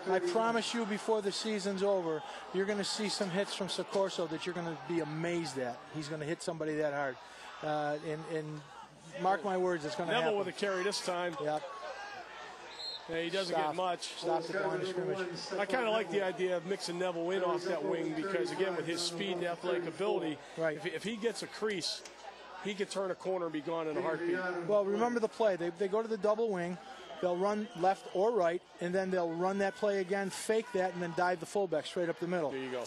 I promise you, before the season's over, you're going to see some hits from Soccorso that you're going to be amazed at. He's going to hit somebody that hard, and mark my words, it's going to happen. Neville with a carry this time. Yep. Yeah, he doesn't get much. Stop the line of scrimmage. I kind of like the idea of mixing Neville in off that wing because, again, with his speed and athletic ability, if he gets a crease, he could turn a corner and be gone in a heartbeat. Well, remember the play. They go to the double wing. They'll run left or right, and then they'll run that play again, fake that, and then dive the fullback straight up the middle. There you go.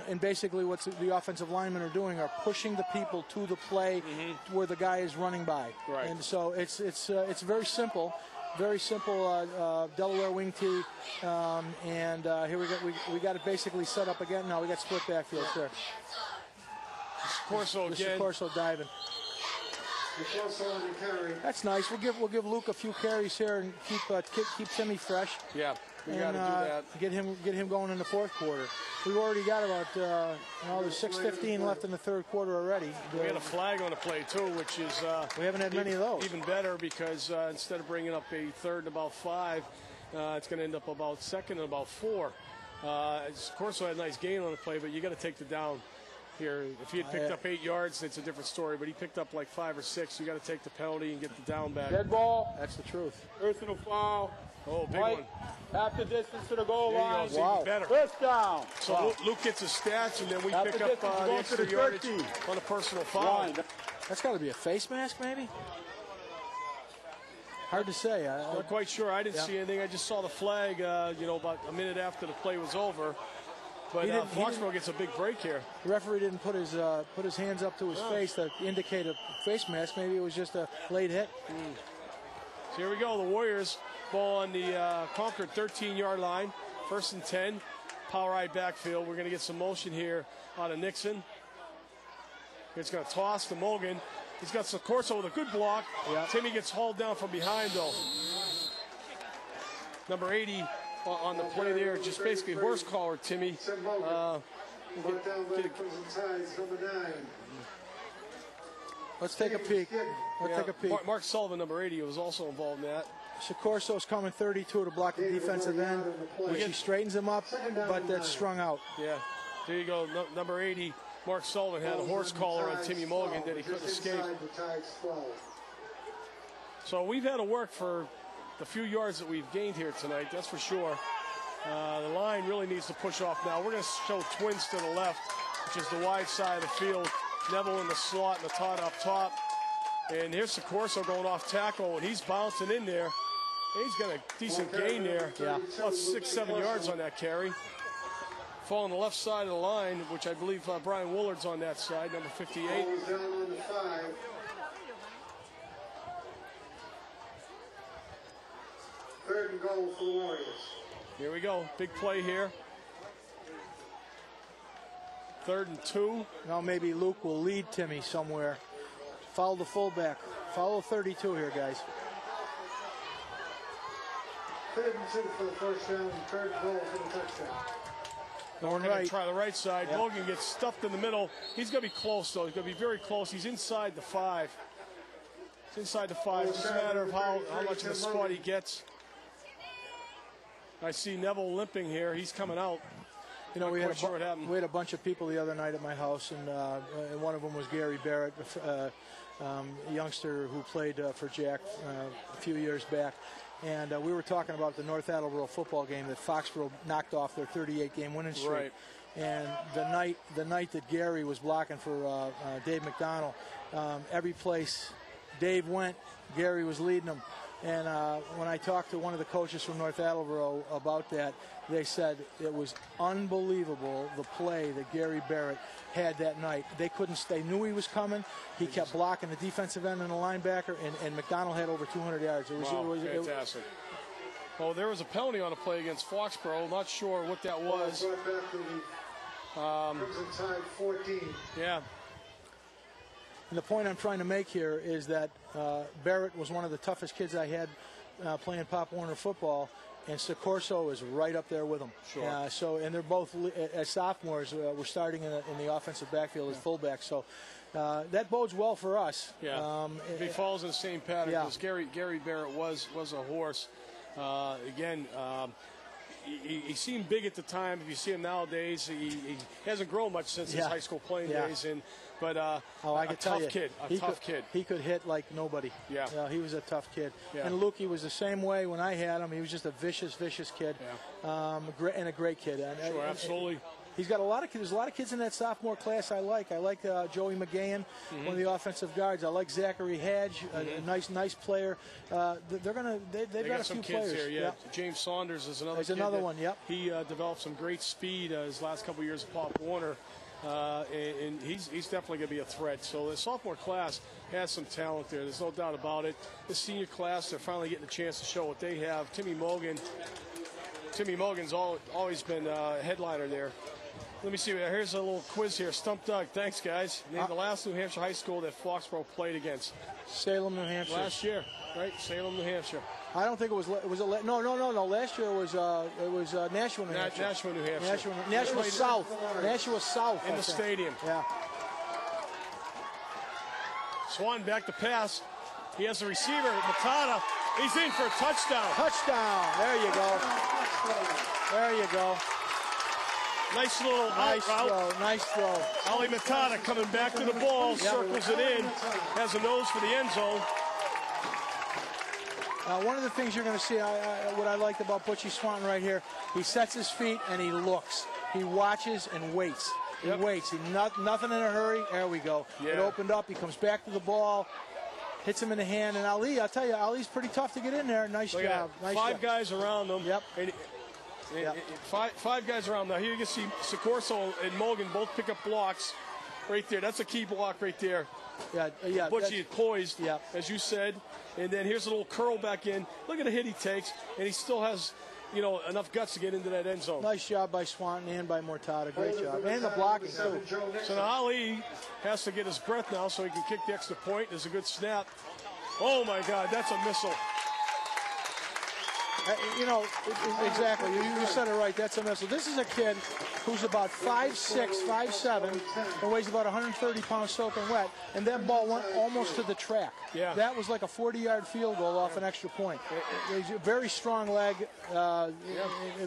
And basically what the offensive linemen are doing are pushing the people to the play where the guy is running by. Right. And so it's very simple. Very simple Delaware wing tee, and here we got it basically set up again. Now we got split backfields there. Corso again. Corso diving. That's nice. We'll give Luke a few carries here and keep Timmy fresh. Yeah, we got to do that. Get him going in the 4th quarter. We've already got about there's 6:15 left in the 3rd quarter already. We had a flag on the play too, which is we haven't had many of those. Even better because instead of bringing up a 3rd and about 5, it's going to end up about 2nd and about 4. Corso had a nice gain on the play, but you got to take the down here. If he had picked up 8 yards, it's a different story, but he picked up like 5 or 6. You got to take the penalty and get the down back. Dead ball. That's the truth. Personal foul. Oh, big one. Half the distance to the goal line. Wow. Better. First down. So Luke gets his stats, and then we pick up the extra yardage on a personal foul. That's got to be a face mask, maybe? Hard to say. Not quite sure. I didn't see anything. I just saw the flag, about a minute after the play was over. But Foxboro gets a big break here. The referee didn't put his hands up to his face to indicate a face mask. Maybe it was just a late hit. So here we go. The Warriors ball on the Concord 13-yard line. 1st and 10. Power eye backfield. We're going to get some motion here out of Nixon. It's going to toss to Mogan. He's got Soccorso with a good block. Yep. Timmy gets hauled down from behind, though. Number 80 on the play there, just basically horse collar Timmy. Let's take a peek. Take a peek. Mark Sullivan, number 80, was also involved in that. Soccorso's coming 32 to block the defensive end, which he straightens him up, but that's strung out. Yeah, there you go. Number 80, Mark Sullivan had a horse collar on Timmy Mulligan that he couldn't escape. So we've had to work for the few yards that we've gained here tonight, that's for sure. The line really needs to push off now. We're going to show twins to the left, which is the wide side of the field. Neville in the slot and the Todd up top. And here's Soccorso going off tackle, and he's bouncing in there. He's got a decent gain there. Yeah. About 6-7 yards on that carry. Fall on the left side of the line, which I believe Brian Woolard's on that side, number 58. third and goal for the Warriors. Here we go. Big play here. 3rd and 2. Now maybe Luke will lead Timmy somewhere. Follow the fullback. Follow 32 here, guys. 3rd and 2 for the first down, and 3rd and goal for the touchdown. Going Going right. to try the right side. Yep. Logan gets stuffed in the middle. He's going to be close, though. He's going to be very close. He's inside the 5. It's inside the 5. It's just a matter of how much of a spot he gets. I see Neville limping here. He's coming out. You know, Not we quite sure what happened. had a bunch of people the other night at my house, and one of them was Gary Barrett, a youngster who played for Jack a few years back. And we were talking about the North Attleboro football game that Foxboro knocked off their 38-game winning streak. Right. And the night that Gary was blocking for Dave McDonald, every place Dave went, Gary was leading them. And when I talked to one of the coaches from North Attleboro about that, they said it was unbelievable the play that Gary Barrett had that night. They knew he was coming. He kept blocking the defensive end and the linebacker, and McDonald had over 200 yards. It was fantastic. Oh, there was a penalty on a play against Foxboro. Not sure what that was. Brought back to the Crimson Tide 14. Yeah. And the point I'm trying to make here is that Barrett was one of the toughest kids I had playing Pop Warner football, and Soccorso is right up there with him. Sure. And they're both as sophomores. We're starting in the offensive backfield as fullbacks. So that bodes well for us. Yeah. He falls in the same pattern Yeah. because Gary Barrett was a horse. He seemed big at the time. If you see him nowadays, he hasn't grown much since his high school playing days. But I can tell you, tough kid. He could hit like nobody. Yeah. He was a tough kid. Yeah. And Lukey was the same way when I had him. He was just a vicious kid. Yeah. And a great kid. Sure, absolutely. He's got a lot of kids. There's a lot of kids in that sophomore class I like. I like Joey McGahan, one of the offensive guards. I like Zachary Hadge, a nice player. They've got a some few kids players. here. Yeah. James Saunders is another. There's another one. Yep. He developed some great speed his last couple years of Pop Warner. And he's definitely going to be a threat. So the sophomore class has some talent there. There's no doubt about it. The senior class, they're finally getting a chance to show what they have. Timmy Mogan's always been a headliner there. Let me see. Here's a little quiz here. Stump Doug. Thanks, guys. Name the last New Hampshire high school that Foxboro played against. Salem, New Hampshire. Last year, right? Salem, New Hampshire. I don't think it was. No. Last year it was Nashua, New Hampshire. Nashua, New Hampshire. Nashua South. Nashua South. In the stadium. Yeah. Swan back to pass. He has the receiver, Matata. He's in for a touchdown. Touchdown. There you go. There you go. Nice little Nice throw. Nice throw. Ali Matata coming back to the ball, circles it in, has a nose for the end zone. One of the things you're going to see, what I liked about Butchie Swanton right here, he sets his feet and he looks. He watches and waits. He waits. Nothing in a hurry. There we go. Yeah. It opened up. He comes back to the ball, hits him in the hand. And Ali, I'll tell you, Ali's pretty tough to get in there. Nice job. Nice Five job. guys around them. Yep. Five guys around. Now here you can see Soccorso and Morgan both pick up blocks right there. That's a key block right there. Yeah. Butchie is poised, Yeah. as you said. And then here's a little curl back in. Look at the hit he takes, and he still has, enough guts to get into that end zone. Nice job by Swanton and by Mortada. Great job. And the blocking, too. So now Ali has to get his breath now so he can kick the extra point. There's a good snap. Oh, my God, that's a missile. Exactly. You said it right. That's a missile. This is a kid who's about 5'6", 5'7", and weighs about 130 pounds soaking wet, and that ball went almost to the track. Yeah. That was like a 40-yard field goal off an extra point. He's a very strong leg.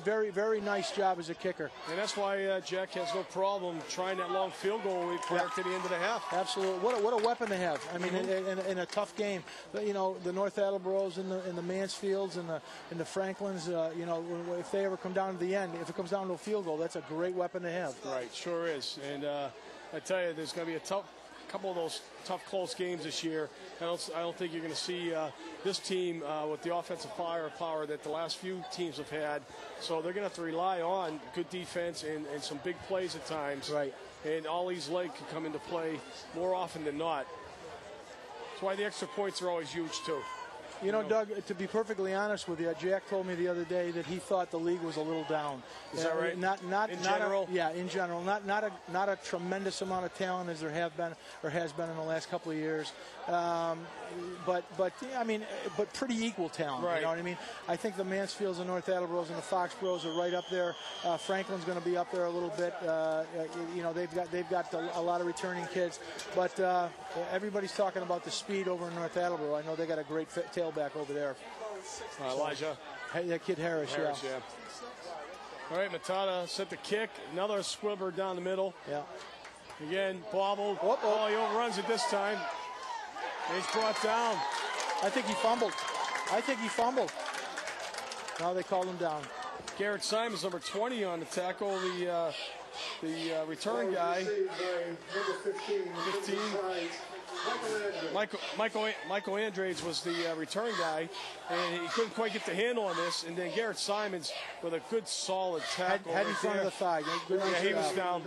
Very, very nice job as a kicker. And that's why Jack has no problem trying that long field goal prior to the end of the half. Absolutely. What a weapon to have. I mean, in a tough game. But, the North Attleboros and the Mansfields and the Franklins, if they ever come down to the end, if it comes down to a field goal, that's a great weapon to have. Right, sure is. And I tell you, there's going to be a couple of those tough, close games this year. I don't think you're going to see this team with the offensive firepower that the last few teams have had. So they're going to have to rely on good defense and some big plays at times. Right. And Ollie's leg can come into play more often than not. That's why the extra points are always huge, too. You know, Doug, to be perfectly honest with you, Jack told me the other day that he thought the league was a little down. Is that right? Not in general? In general. Not a tremendous amount of talent as there have been or has been in the last couple of years. But pretty equal talent. Right. You know what I mean? I think the Mansfields and North Attleboro's and the Foxboros are right up there. Franklin's going to be up there a little bit. They've got a lot of returning kids, but everybody's talking about the speed over in North Attleboro. I know they got a great tailback over there. Elijah. Hey, that kid Harris, yeah. All right, Matata set the kick. Another squibber down the middle. Yeah. Again, bobbled. Oh, he overruns it this time. He's brought down. I think he fumbled. Now they called him down. Garrett Simons, number 20 on the tackle. The return guy. 15. Michael Andrades was the return guy, and he couldn't quite get the handle on this. And then Garrett Simons with a good, solid tackle. Head in front of the thigh. He was down.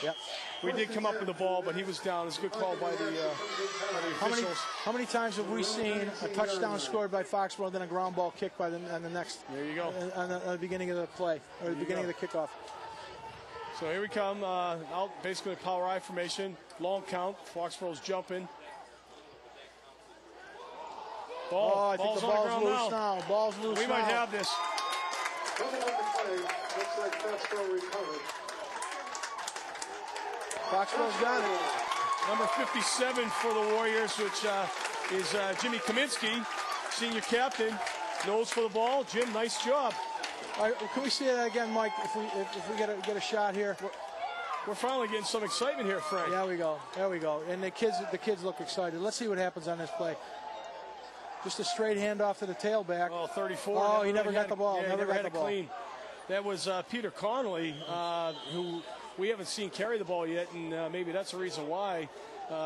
Yep. We did come up with the ball, but he was down. It's a good call by the officials. How many times have we seen a touchdown scored by Foxboro, then a ground ball kicked by the next? There you go. On the beginning of the play, or the beginning of the kickoff. So here we come. Out basically a power I formation. Long count. Foxboro's jumping. I think the ball's loose now. Ball's loose now. We might have this. Coming on the play, looks like Foxboro recovered. Foxboro's got it. Number 57 for the Warriors, which is Jimmy Kaminsky, senior captain, nose for the ball. Jim, nice job. All right, can we see that again, Mike? If we get a shot here. We're finally getting some excitement here, Frank. There we go. And the kids look excited. Let's see what happens on this play. Just a straight handoff to the tailback. Oh, 34. Oh, he never got the ball. Yeah, never had it clean. That was Peter Connolly, who we haven't seen carry the ball yet, and maybe that's the reason why.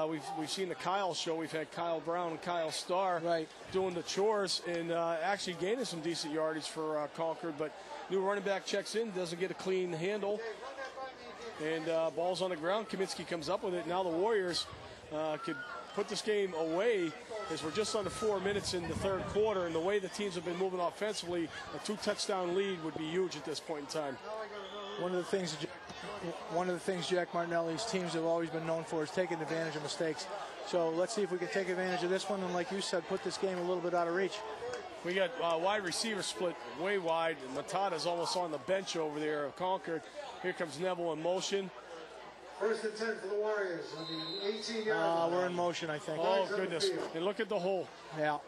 We've seen the Kyle show. We've had Kyle Brown and Kyle Starr doing the chores and actually gaining some decent yardage for Concord. But new running back checks in, doesn't get a clean handle, and ball's on the ground. Kaminsky comes up with it. Now the Warriors could put this game away as we're just under 4 minutes in the third quarter, and the way the teams have been moving offensively, a 2-touchdown lead would be huge at this point in time. One of the things Jack Martinelli's teams have always been known for is taking advantage of mistakes. So let's see if we can take advantage of this one, and like you said, put this game a little bit out of reach. We got wide receiver split way wide. Matata's almost on the bench over there of Concord. Here comes Neville in motion. 1st and 10 for the Warriors on the 18-yard line. We're in motion, I think. Oh, goodness. And look at the hole. Yeah.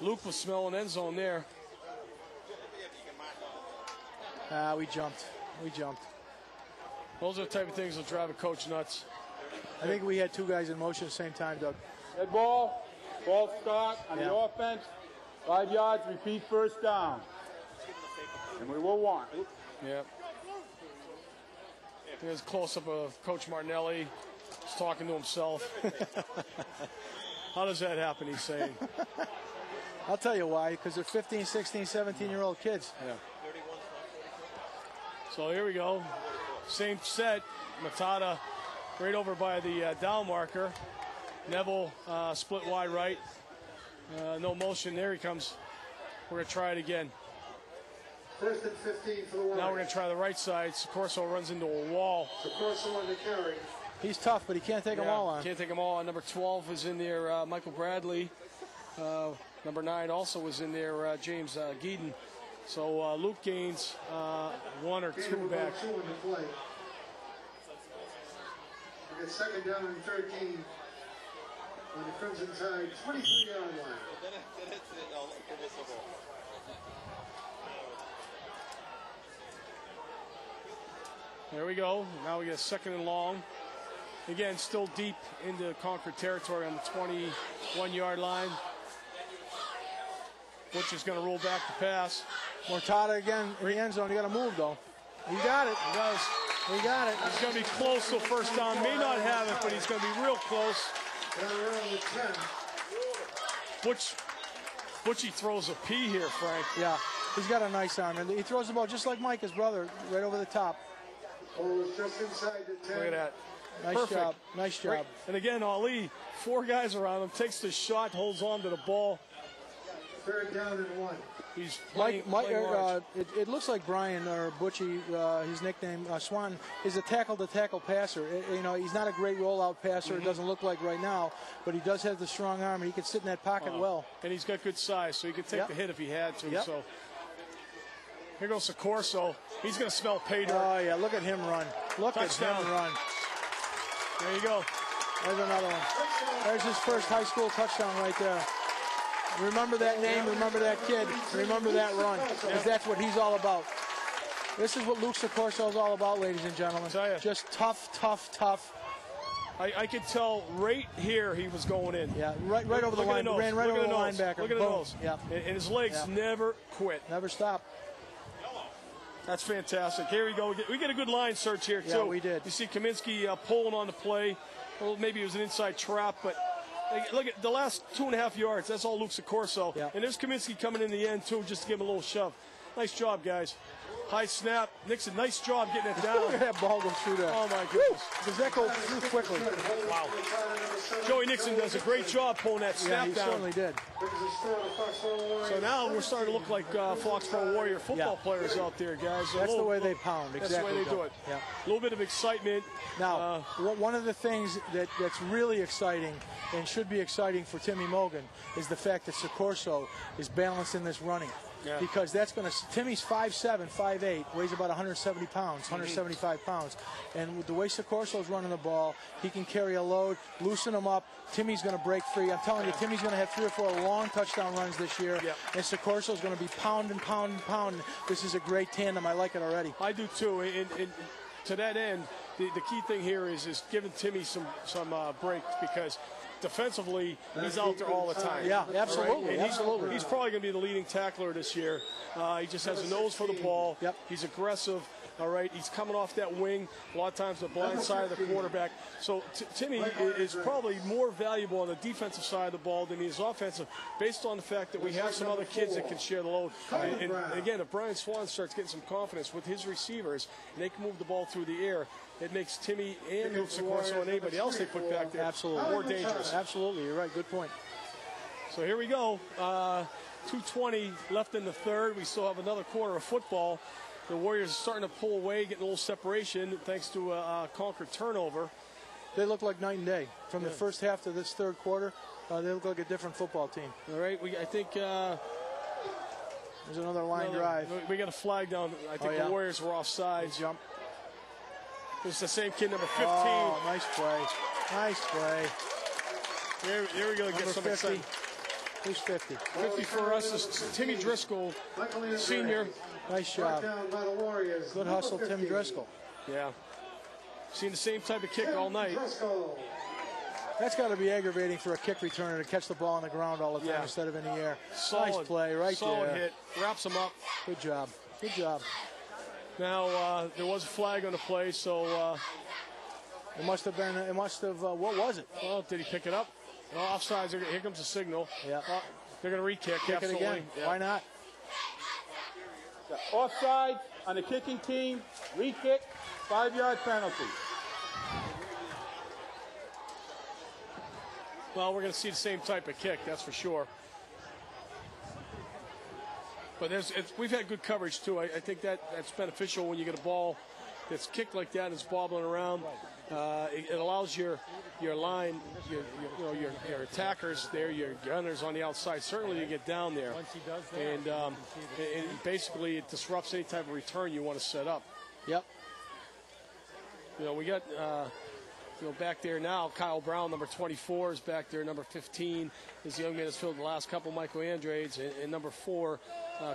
Luke was smelling end zone there. We jumped. Those are the type of things that drive a coach nuts. I think we had two guys in motion at the same time, Doug. Head ball. Ball start on the offense. 5 yards, repeat first down. And we will want. Yeah. There's a close-up of Coach Martinelli. He's talking to himself. How does that happen, he's saying? I'll tell you why, because they're 15, 16, 17-year-old kids. Yeah. So here we go. Same set. Matata right over by the down marker. Neville split wide right. No motion. There he comes. We're going to try it again. 1st and 15 for the Warriors. Now we're going to try the right side. Corso runs into a wall. Corso on the carry. He's tough, but he can't take them all on. Can't take them all on. Number 12 is in there, Michael Bradley. Number 9 also was in there, James Geeden. So Luke gains 1 or 2 back. 2 in the play. We get 2nd down and 13 on the Crimson Tide 23-yard line. There we go. Now we get 2nd and long. Again, still deep into Concord territory on the 21-yard line. Butch is going to roll back the pass. Mortada again, end zone. You got to move, though. He got it. He does. He got it. He's going to be close to first down. May not have it, but he's going to be real close. Butchie throws a P here, Frank. Yeah, he's got a nice arm. And he throws the ball just like Mike, his brother, right over the top. Oh, just inside the 10. Look at that. Nice Perfect. job. Nice job. Right. And again, Ali, 4 guys around him, takes the shot, holds on to the ball. 3rd down and 1. He's playing, Mike, playing large. it looks like Brian or Butchie, his nickname Swan, is a tackle-to-tackle passer. He's not a great rollout passer. It doesn't look like right now, but he does have the strong arm, and he can sit in that pocket well. And he's got good size, so he could take the hit if he had to. Yep. So here goes Soccorso. He's going to smell pay dirt. Oh yeah, look at him run. Look Touchdown. at him run. There you go. There's another one. There's his first high school touchdown right there. Remember that name, remember that kid, remember that run, because that's what he's all about. This is what Luke Soccorso is all about, ladies and gentlemen. Just tough, tough, tough. I could tell right here he was going in. Yeah, right over the line. Ran right over the linebacker. Look at the nose. Yeah. And his legs never quit. Never stop. That's fantastic. Here we go. We get a good line search here, too. Yeah, we did. You see Kaminsky pulling on the play. Well, maybe it was an inside trap, but look at the last 2.5 yards. That's all Luke Soccorso. Yeah. And there's Kaminsky coming in the end, too, just to give him a little shove. Nice job, guys. High snap. Nixon, nice job getting it down. Look at that ball go through there. Oh, my goodness. Does that go through quickly? Wow. Joey Nixon does a great job pulling that snap he down. certainly did. So now we're starting to look like Foxboro Warrior football players out there, guys. That's the way they pound. That's Exactly. the way they do it. Yeah. A little bit of excitement. Now, one of the things that's really exciting and should be exciting for Timmy Mogan is the fact that Soccorso is balancing this running. Yeah. Because that's going to, Timmy's 5'7", 5'8", weighs about 170 pounds, 175 pounds. And with the way Soccorso's running the ball, he can carry a load, loosen him up. Timmy's going to break free. I'm telling you, Timmy's going to have 3 or 4 long touchdown runs this year. Yeah. And Soccorso's going to be pounding. This is a great tandem. I like it already. I do too. And to that end, the key thing here is giving Timmy some breaks, because defensively, he's out there all the time. Yeah, absolutely. Right? He's probably going to be the leading tackler this year. He just has a nose for the ball. Yep. He's aggressive. All right, he's coming off that wing, a lot of times the blind side of the quarterback. So Timmy is probably more valuable on the defensive side of the ball than he is offensive, based on the fact that we have some other kids that can share the load. And again, if Brian Swan starts getting some confidence with his receivers, and they can move the ball through the air, it makes Timmy and Luke Soccorso and anybody else they put back there more dangerous. Absolutely, you're right. Good point. So here we go. 2:20 left in the third. We still have another quarter of football. The Warriors are starting to pull away, getting a little separation thanks to a Concord turnover. They look like night and day. From the first half to this third quarter, they look like a different football team. All right, I think there's another line drive. We got a flag down. I think the Warriors were offside. Jump. It's the same kid, number 15. Oh, nice play. Nice play. Here we go. Get some 50. excitement. Who's 50? 50 for us is Timmy Driscoll, senior. Nice job. Good hustle, Tim Driscoll. Yeah. Seen the same type of kick all night. That's got to be aggravating for a kick returner to catch the ball on the ground all the time instead of in the air. Solid, nice play right solid there. Hit. Wraps him up. Good job. Good job. Now, there was a flag on the play, so... it must have been, what was it? Well, did he pick it up? Well, offsides. Here comes the signal. Yeah. They're going to re-kick. Kick it again. Yeah. Why not? Offside on the kicking team, re-kick, 5-yard penalty. Well, we're going to see the same type of kick, that's for sure. But we've had good coverage, too. I think that's beneficial when you get a ball that's kicked like that and it's bobbling around. It allows your line, your attackers there, your gunners on the outside, certainly to get down there. And basically it disrupts any type of return you want to set up. Yep. We got back there now. Kyle Brown, number 24, is back there. Number 15 is the young man that's filled the last couple, Michael Andrades, and number 4,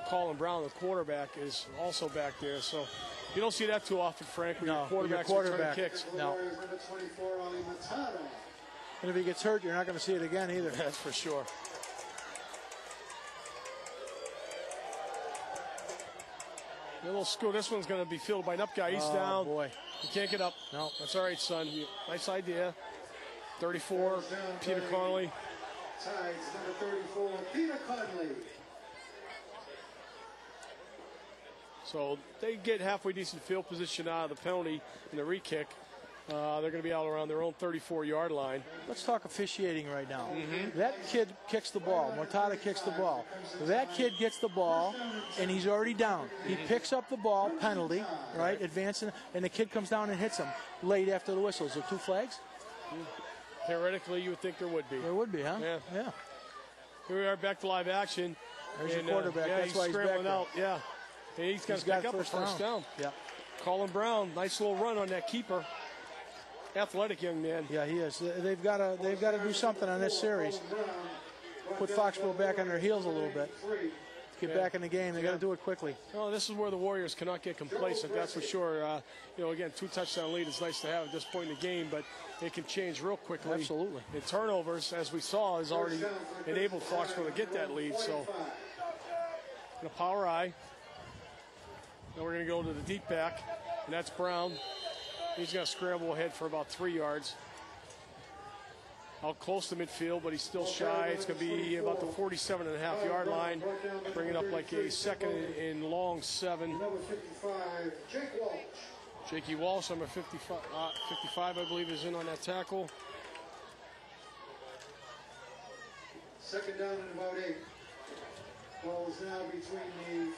Colin Brown, the quarterback, is also back there. So you don't see that too often, Frank, when your quarterback's returning kicks. No. And if he gets hurt, you're not going to see it again either. That's for sure. A little school. This one's going to be filled by an up guy. He's down. Boy. You can't get up. No. That's all right, son. Nice idea. 34, Peter Connolly. Tides, number 34, Peter Connolly. So they get halfway decent field position out of the penalty in the re-kick. They're going to be out around their own 34-yard line. Let's talk officiating right now. That kid kicks the ball. Mortada kicks the ball. That kid gets the ball, and he's already down. He picks up the ball, penalty, right, advancing, and the kid comes down and hits him late after the whistle. Is there 2 flags? Theoretically, you would think there would be. There would be, huh? Yeah. Here we are back to live action. There's your quarterback. Yeah, That's why he's scrambling back out. Yeah. And he's got to pick up a first down. Yeah. Colin Brown, nice little run on that keeper. Athletic young man. Yeah, he is. They've got to do something on this series. Put Foxboro back on their heels a little bit. Get back in the game. They got to do it quickly. Oh, this is where the Warriors cannot get complacent. That's for sure. Again, 2-touchdown lead is nice to have at this point in the game, but it can change real quickly. Absolutely. And turnovers, as we saw, has already enabled Foxboro to get that lead. So, a power I. Now we're going to go to the deep back, and that's Brown. He's going to scramble ahead for about 3 yards. Out close to midfield, but he's still shy. It's going to be about the 47.5-yard line. Bringing up like a second and long 7. Number 55, Jake Walsh. Jakey Walsh, number 55, I believe, is in on that tackle. Second down and about 8. Ball is now between the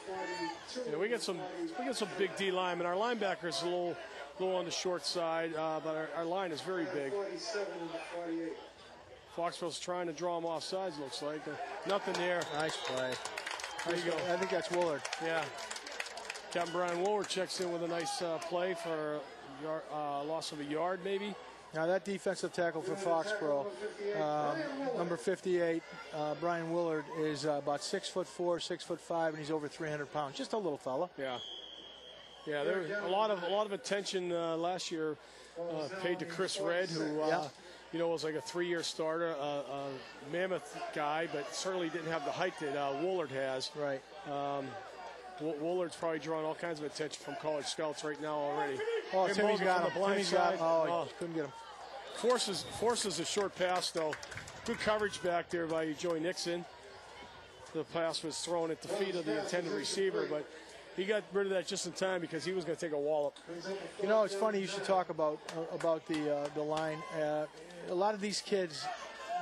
42. Yeah, we get some big D linemen. Our linebackers a little on the short side, but our line is very big. 47 and 48. Foxborough's trying to draw them off sides, looks like. Nothing there. Nice play. There you go. I think that's Willard. Yeah. Captain Brian Woolard checks in with a nice play for a loss of a yard, maybe. Now that defensive tackle for Foxborough, number 58, Brian Willard, is about 6'4", 6'5", and he's over 300 pounds. Just a little fella. Yeah. Yeah, there was a lot of attention last year paid to Chris Red, who was like a 3-year starter, a mammoth guy, but certainly didn't have the height that Woolard has. Right. Woolard's probably drawing all kinds of attention from college scouts right now already. Oh, Timmy's got him. Timmy's got him. Oh, he couldn't get him. Forces a short pass, though. Good coverage back there by Joey Nixon. The pass was thrown at the feet of the intended receiver, but he got rid of that just in time because he was going to take a wallop. You know, it's funny you should talk about the line. A lot of these kids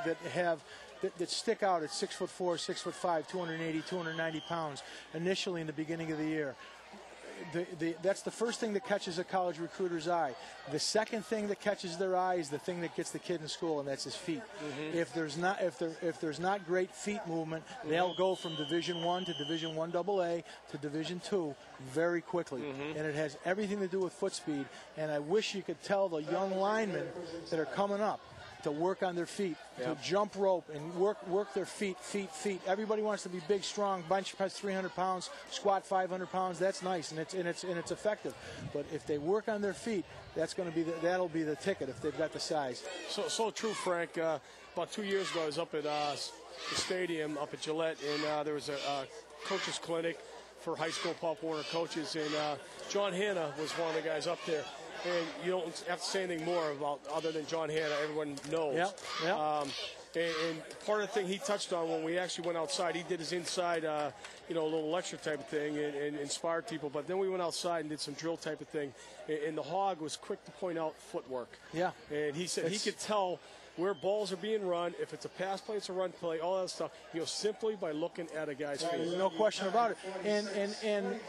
that stick out at 6'4", 6'5", 280, 290 pounds initially in the beginning of the year. That's the first thing that catches a college recruiter's eye. The second thing that catches their eye is the thing that gets the kid in school, and that's his feet. If there's not great feet movement, they'll go from Division I to Division I AA to Division II very quickly, and it has everything to do with foot speed. And I wish you could tell the young linemen that are coming up to work on their feet, to jump rope and work their feet. Everybody wants to be big, strong, bench press 300 pounds, squat 500 pounds. That's nice and it's effective. But if they work on their feet, that'll be the ticket if they've got the size. So true, Frank. About 2 years ago, I was up at the stadium up at Gillette, and there was a coaches clinic for high school Pop Warner coaches, and John Hanna was one of the guys up there. And you don't have to say anything more about other than John Hanna. Everyone knows. And part of the thing he touched on when we actually went outside, he did his inside, a little lecture type of thing and inspired people. But then we went outside and did some drill type of thing. And the Hog was quick to point out footwork. Yeah. And he said he could tell where balls are being run, if it's a pass play, it's a run play, all that stuff, simply by looking at a guy's feet. No question about it. And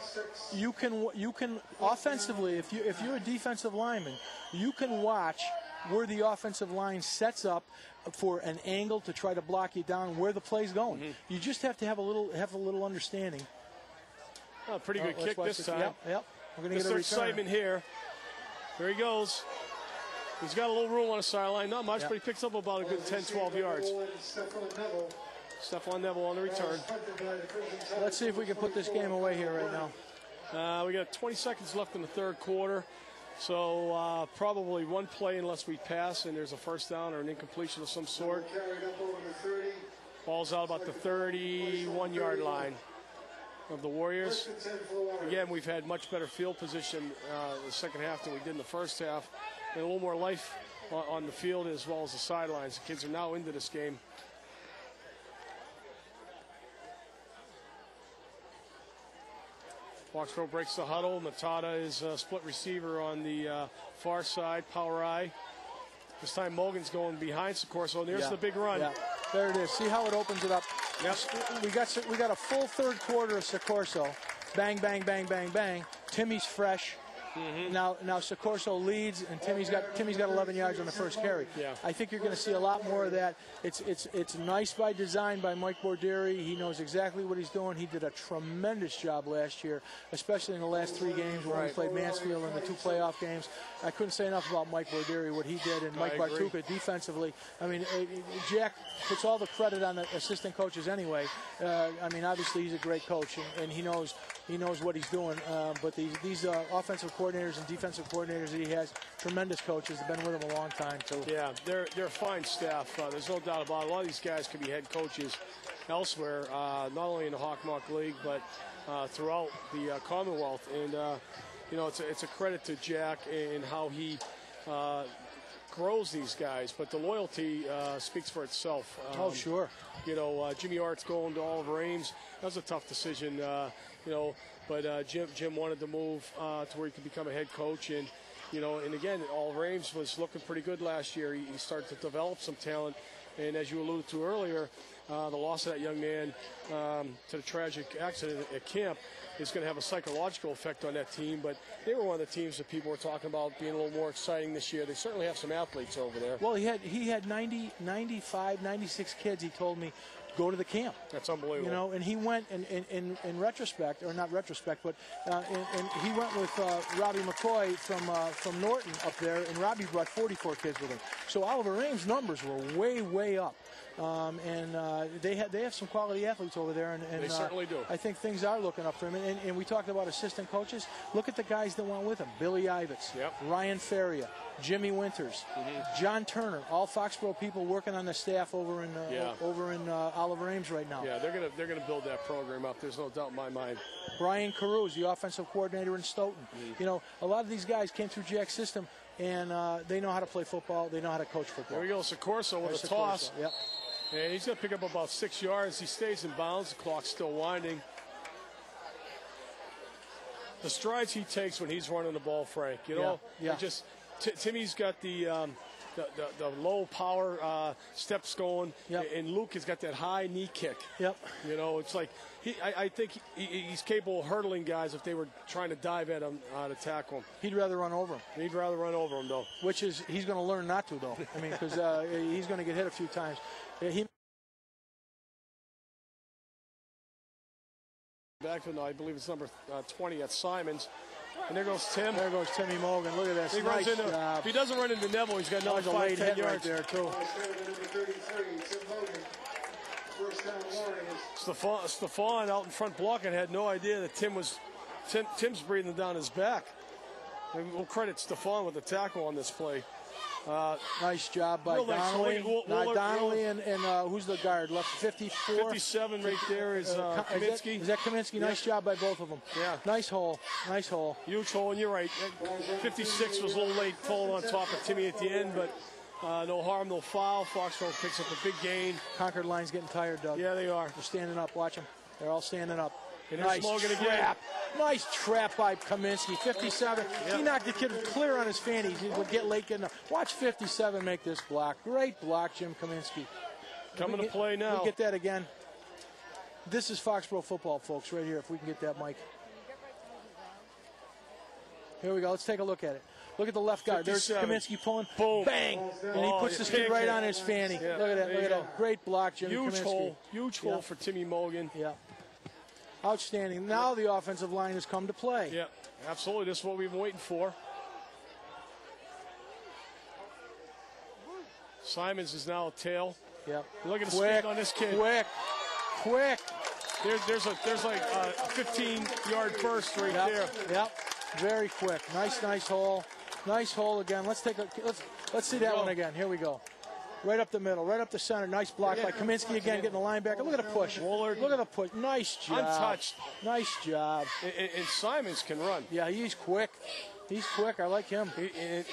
you can offensively, if you're a defensive lineman, you can watch where the offensive line sets up for an angle to try to block you down, where the play's going. You just have to have a little understanding. Oh, pretty good kick this time. Yep. We're going to get a excitement here. There he goes. He's got a little room on the sideline, not much, but he picks up about a good 10, 12 yards. Stephon Neville on the return. Let's see if we can put this game away here right now. We got 20 seconds left in the third quarter, so probably one play unless we pass and there's a first down or an incompletion of some sort. Ball's out about the 31-yard line of the Warriors. Again, we've had much better field position in the second half than we did in the first half. And a little more life on the field as well as the sidelines. The kids are now into this game. Foxboro breaks the huddle. Matata is a split receiver on the far side, power I. This time Mogan's going behind Soccorso, and there's the big run. Yeah. There it is. See how it opens it up? Yep. We got a full third quarter of Soccorso. Bang, bang, bang, bang, bang. Timmy's fresh. Now Soccorso leads, and Timmy's got 11 yards on the first carry. Yeah. I think you're going to see a lot more of that. It's nice by design by Mike Bordieri. He knows exactly what he's doing. He did a tremendous job last year, especially in the last 3 games when we played Mansfield in the 2 playoff games. I couldn't say enough about Mike Bordieri, what he did, and Mike Bartuka defensively. I mean, Jack puts all the credit on the assistant coaches anyway. I mean, obviously he's a great coach, and he knows what he's doing. But these offensive coordinators and defensive coordinators that he has, tremendous coaches. They've been with him a long time too. Yeah, they're a fine staff. There's no doubt about it. A lot of these guys could be head coaches elsewhere, not only in the Hawkmock League, but throughout the Commonwealth. And it's a credit to Jack and how he grows these guys. But the loyalty speaks for itself. Oh, sure. Jimmy Art's going to Oliver Ames. That was a tough decision. But Jim wanted to move to where he could become a head coach, and again, Oliver Ames was looking pretty good last year. He started to develop some talent, and as you alluded to earlier, the loss of that young man to the tragic accident at camp is going to have a psychological effect on that team. But they were one of the teams that people were talking about being a little more exciting this year. They certainly have some athletes over there. Well, he had 90, 95, 96 kids, he told me, go to the camp. That's unbelievable. And he went in retrospect, or not retrospect, but and he went with Robbie McCoy from Norton up there, and Robbie brought 44 kids with him. So Oliver Ames' numbers were way up. They have some quality athletes over there, and they certainly do. I think things are looking up for him. And we talked about assistant coaches. Look at the guys that went with him: Billy Ivets, Ryan Feria, Jimmy Winters, John Turner, all Foxboro people working on the staff over in Oliver Ames right now. Yeah, they're gonna build that program up. There's no doubt in my mind. Brian Carew, the offensive coordinator in Stoughton. A lot of these guys came through Jack's system, and they know how to play football. They know how to coach football. There we go, Soccorso with a toss. Yep. And he's going to pick up about 6 yards. He stays in bounds. The clock's still winding. The strides he takes when he's running the ball, Frank. Timmy's got the low power steps going, and Luke has got that high knee kick. Yep. It's like I think he's capable of hurdling guys if they were trying to dive at him to tackle him. He'd rather run over him. He'd rather run over him, though. Which is, he's going to learn not to, though. I mean, because he's going to get hit a few times. Backfield, I believe it's number 20 at Simons. And there goes Tim. There goes Timmy Mogan. Look at this. He runs into, if he doesn't run into Neville, he's got another 5-10 yards right there, too. Stefan out in front blocking had no idea that Tim's breathing down his back. And we'll credit Stefan with the tackle on this play. Nice job by Donnelly. Donnelly and who's the guard? Left 54. 57 right there is Kaminsky. Is that Kaminsky? Nice job by both of them. Yeah. Nice hole. Nice hole. Huge hole, and you're right. 56 was a little late falling on top of Timmy at the end, but no harm, no foul. Foxboro picks up a big gain. Concord line's getting tired, Doug. Yeah, they are. They're standing up. Watch them. They're all standing up. And nice trap. Nice trap by Kaminsky. 57. Yep. He knocked the kid clear on his fanny. He would get late getting up. Watch 57 make this block. Great block, Jim Kaminsky. Coming to play now. We'll get that again. This is Foxboro football, folks, right here, if we can get that, Mike. Here we go. Let's take a look at it. Look at the left guard. There's Kaminsky pulling. Boom. Bang. And he puts this kid right on his fanny. Yeah. Look at that. Look at that. Great block, Jim Kaminsky. Huge hole for Timmy Mogan. Yeah. Outstanding. Now the offensive line has come to play. Yeah, absolutely. This is what we've been waiting for. Simons is now a tail. Yep. Look at the speed on this kid. Quick. There's like a 15-yard burst right there. Yep. Very quick. Nice hole. Nice hole again. Let's see that one again. Here we go. Right up the middle, right up the center. Nice block by Kaminsky again, getting the linebacker. Look at the push. Look at the push. Nice job. Untouched. Nice job. And Simons can run. Yeah, he's quick. He's quick. I like him. And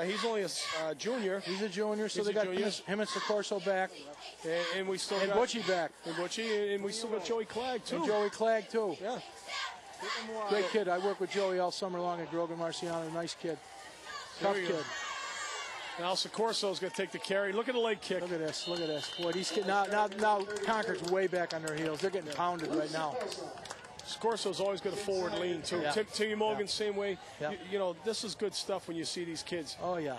he's only a junior. He's a junior, so they got him and Soccorso back. And we still got Butchie back. And we still got Joey Clegg, too. And Joey Clegg, too. Yeah. Great kid. I worked with Joey all summer long at Grogan Marciano. Nice kid. Tough kid. Now Scorso's going to take the carry. Look at the leg kick. Look at this. Look at this. Boy, these kids now Concord's way back on their heels. They're getting pounded right now. Scorso's always got a forward lean too. Yeah. Timmy Morgan, same way. Yeah. You know, this is good stuff when you see these kids. Oh yeah.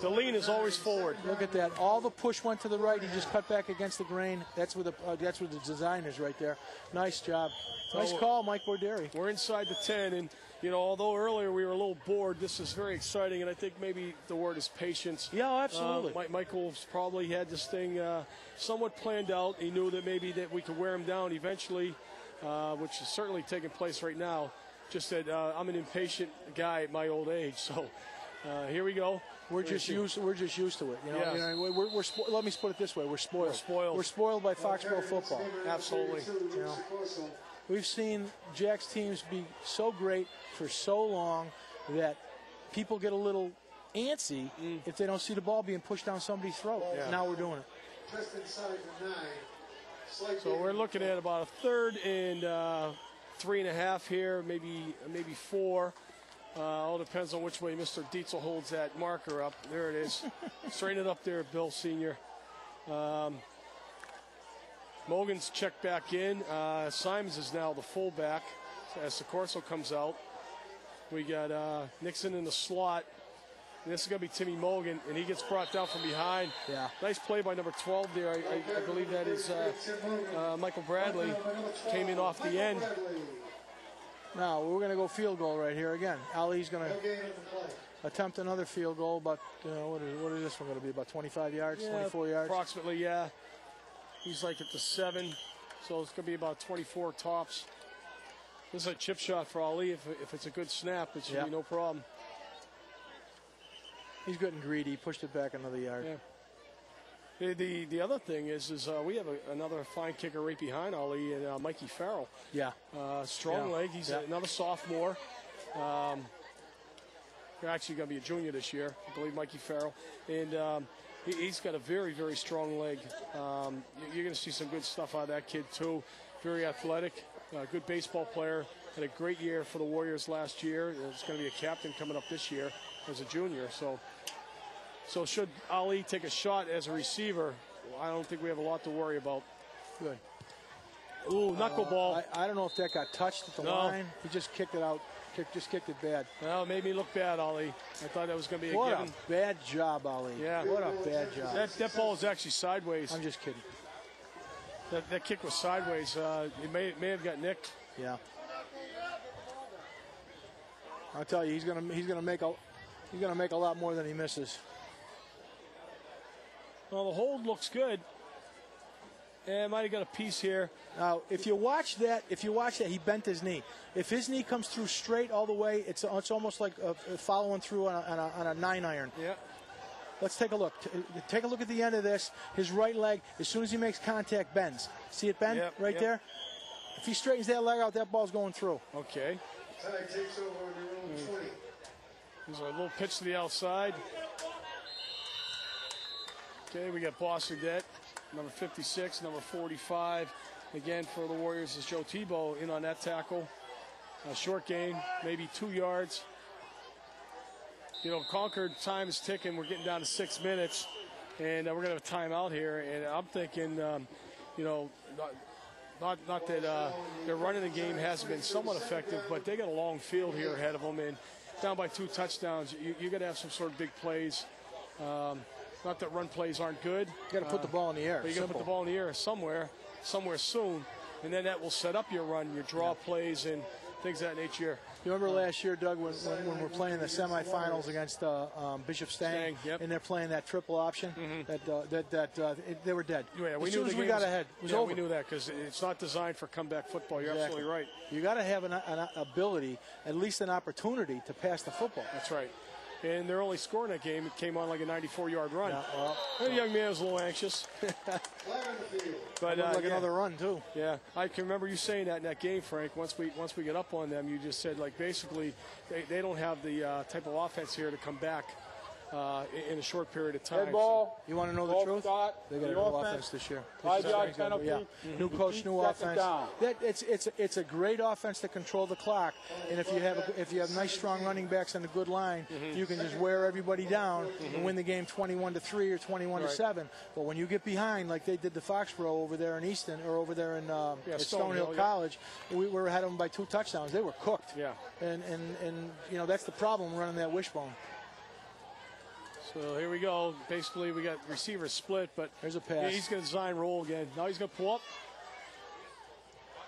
The lean is always forward. Look at that. All the push went to the right. He just cut back against the grain. That's where the design is right there. Nice job. Nice call, Mike Borderi. We're inside the 10, and you know, although earlier we were a little bored, this is very exciting, and I think maybe the word is patience. Yeah, absolutely. Michael's probably had this thing somewhat planned out. He knew that maybe that we could wear him down eventually, which is certainly taking place right now. Just that I'm an impatient guy at my old age, so here we go. We're just used to it. You know, Yeah. Let me put it this way: we're spoiled. We're spoiled by Foxboro football. Absolutely. You know, we've seen Jack's teams be so great for so long that people get a little antsy if they don't see the ball being pushed down somebody's throat. Yeah. Now we're doing it. Just inside the 9. So we're looking at about a 3rd and 3.5 here, maybe 4. All depends on which way Mr. Dietzel holds that marker up. There it is. Straighten it up there, Bill Sr. Mogan's checked back in. Simons is now the fullback as Scorso comes out. We got Nixon in the slot. And this is going to be Timmy Mogan, and he gets brought down from behind. Yeah. Nice play by number 12 there. I believe that is Michael Bradley. Came in off the end. Now we're going to go field goal right here again. Ali's going to attempt another field goal, but what is this one going to be? About 25 yards, 24 yards? Approximately, yeah. He's like at the 7, so it's going to be about 24 tops. This is a chip shot for Ali. If it's a good snap, it should be no problem. He's getting greedy. He pushed it back another yard. Yeah. The other thing is we have another fine kicker right behind Ali and Mikey Farrell. Yeah. Strong leg. He's another sophomore. They're actually going to be a junior this year, I believe, Mikey Farrell. And he's got a very, very strong leg. You're going to see some good stuff out of that kid, too. Very athletic, good baseball player. Had a great year for the Warriors last year. He's going to be a captain coming up this year as a junior. So should Ali take a shot as a receiver, I don't think we have a lot to worry about. Good. Ooh, knuckleball. I don't know if that got touched at the line. He just kicked it out. Just kicked it bad. Well, it made me look bad, Ali. I thought that was going to be a given. What a bad job, Ali. Yeah. What a bad job. That ball is actually sideways. I'm just kidding. That kick was sideways. It may have got nicked. Yeah. I'll tell you, he's gonna make a lot more than he misses. Well, the hold looks good. And might have got a piece here. Now, if you watch that, he bent his knee. If his knee comes through straight all the way, it's almost like following through on a 9-iron. Yeah. Let's take a look. Take a look at the end of this. His right leg, as soon as he makes contact, bends. See it bend right there? If he straightens that leg out, that ball's going through. Okay. Tide takes over on their own 20. There's a little pitch to the outside. Okay, we got Bosserdet, number 56, number 45. Again, for the Warriors is Joe Tebow in on that tackle. A short gain, maybe 2 yards. You know, Concord time is ticking. We're getting down to 6 minutes, and we're going to have a timeout here. And I'm thinking, you know, not that their running the game has been somewhat effective, but they got a long field here ahead of them, and down by 2 touchdowns, you got to have some sort of big plays. Not that run plays aren't good. You got to put the ball in the air. But you got to put the ball in the air somewhere soon, and then that will set up your run, your draw plays, and things of that nature. You remember last year, Doug, when we're playing the semifinals against Bishop Stang, and they're playing that triple option, they were dead. Yeah, as soon as we got ahead, it was over. We knew that because it's not designed for comeback football. You're absolutely right. You got to have an ability, at least an opportunity, to pass the football. That's right. And their only score in that game, it came on like a 94-yard run. Yeah, well, the young man was a little anxious. But like another run too. Yeah, I can remember you saying that in that game, Frank. Once we get up on them, you just said like basically they don't have the type of offense here to come back. in a short period of time. Head ball. You want to know the Ball truth? start. They got a The new offense. offense this year. 5-yard penalty. Yeah. New coach, new Repeat, second offense. down. It's a great offense to control the clock. And if you have nice, strong running backs and a good line, you can just wear everybody down and win the game 21-3 or 21-7. But when you get behind, like they did to Foxboro over there in Easton or over there in at Stonehill College, we were ahead of them by 2 touchdowns. They were cooked. Yeah. And you know, that's the problem running that wishbone. So here we go. Basically, we got receiver split, but there's a pass. He's going to design roll again. Now he's going to pull up.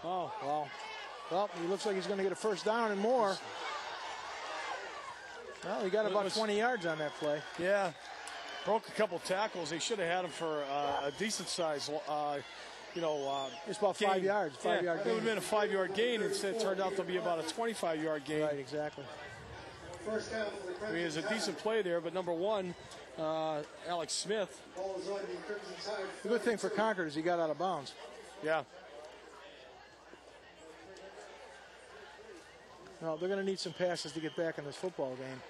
Oh, wow. Well, he looks like he's going to get a first down and more. Well, he got about 20 yards on that play. Yeah. Broke a couple tackles. They should have had him for a decent size, it's about gain. 5 yards. 5 yard gain. It would have been a 5-yard gain. Instead, it turned out to be about a 25-yard gain. Right, exactly. I mean, it's a decent play there, but number one, Alex Smith. The good thing for Concord is he got out of bounds. Yeah. No, they're going to need some passes to get back in this football game.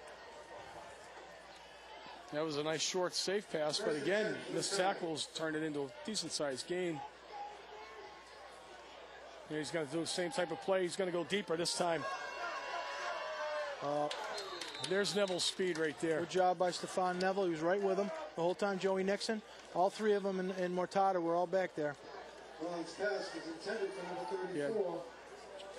That was a nice short, safe pass, but again, missed tackles turned it into a decent-sized gain. Yeah, he's going to do the same type of play. He's going to go deeper this time. There's Neville's speed right there. Good job by Stephon Neville. He was right with him the whole time. Joey Nixon, all 3 of them, and Mortada were all back there. Yeah.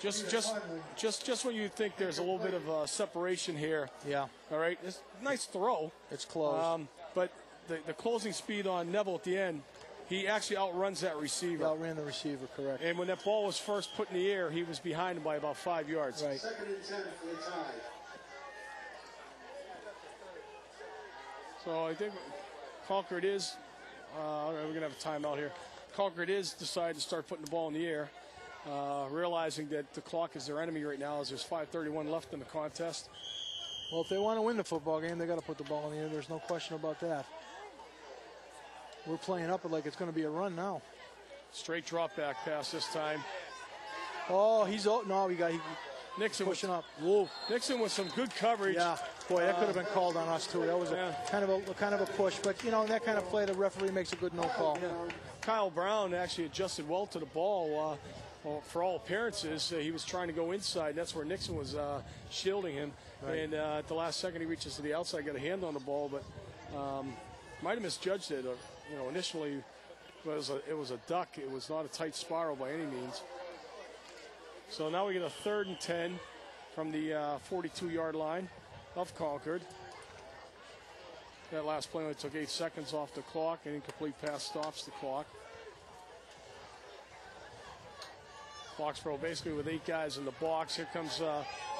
Just when you think there's a little bit of separation here. Yeah. All right. It's a nice throw. It's close. But the closing speed on Neville at the end, he actually outruns that receiver. He outran the receiver, correct. And when that ball was first put in the air, he was behind him by about 5 yards. Right. 2nd and 10 for the tie. So I think Concord is, we're going to have a timeout here. Concord is decided to start putting the ball in the air, realizing that the clock is their enemy right now as there's 5:31 left in the contest. Well, if they want to win the football game, they got to put the ball in the air. There's no question about that. We're playing up it like it's going to be a run now. Straight drop back pass this time. Oh, Nixon pushing up. Whoa. Nixon with some good coverage. Yeah, boy, that could have been called on us too. That was kind of a push, but you know, that kind of play, the referee makes a good no call. Yeah. Kyle Brown actually adjusted well to the ball. For all appearances, he was trying to go inside. That's where Nixon was shielding him. Right. And at the last second, he reaches to the outside, got a hand on the ball, but might have misjudged it. Initially, it was a duck. It was not a tight spiral by any means. So now we get a 3rd and 10 from the 42-yard line of Concord. That last play only took 8 seconds off the clock. An incomplete pass stops the clock. Foxboro basically with 8 guys in the box. Here comes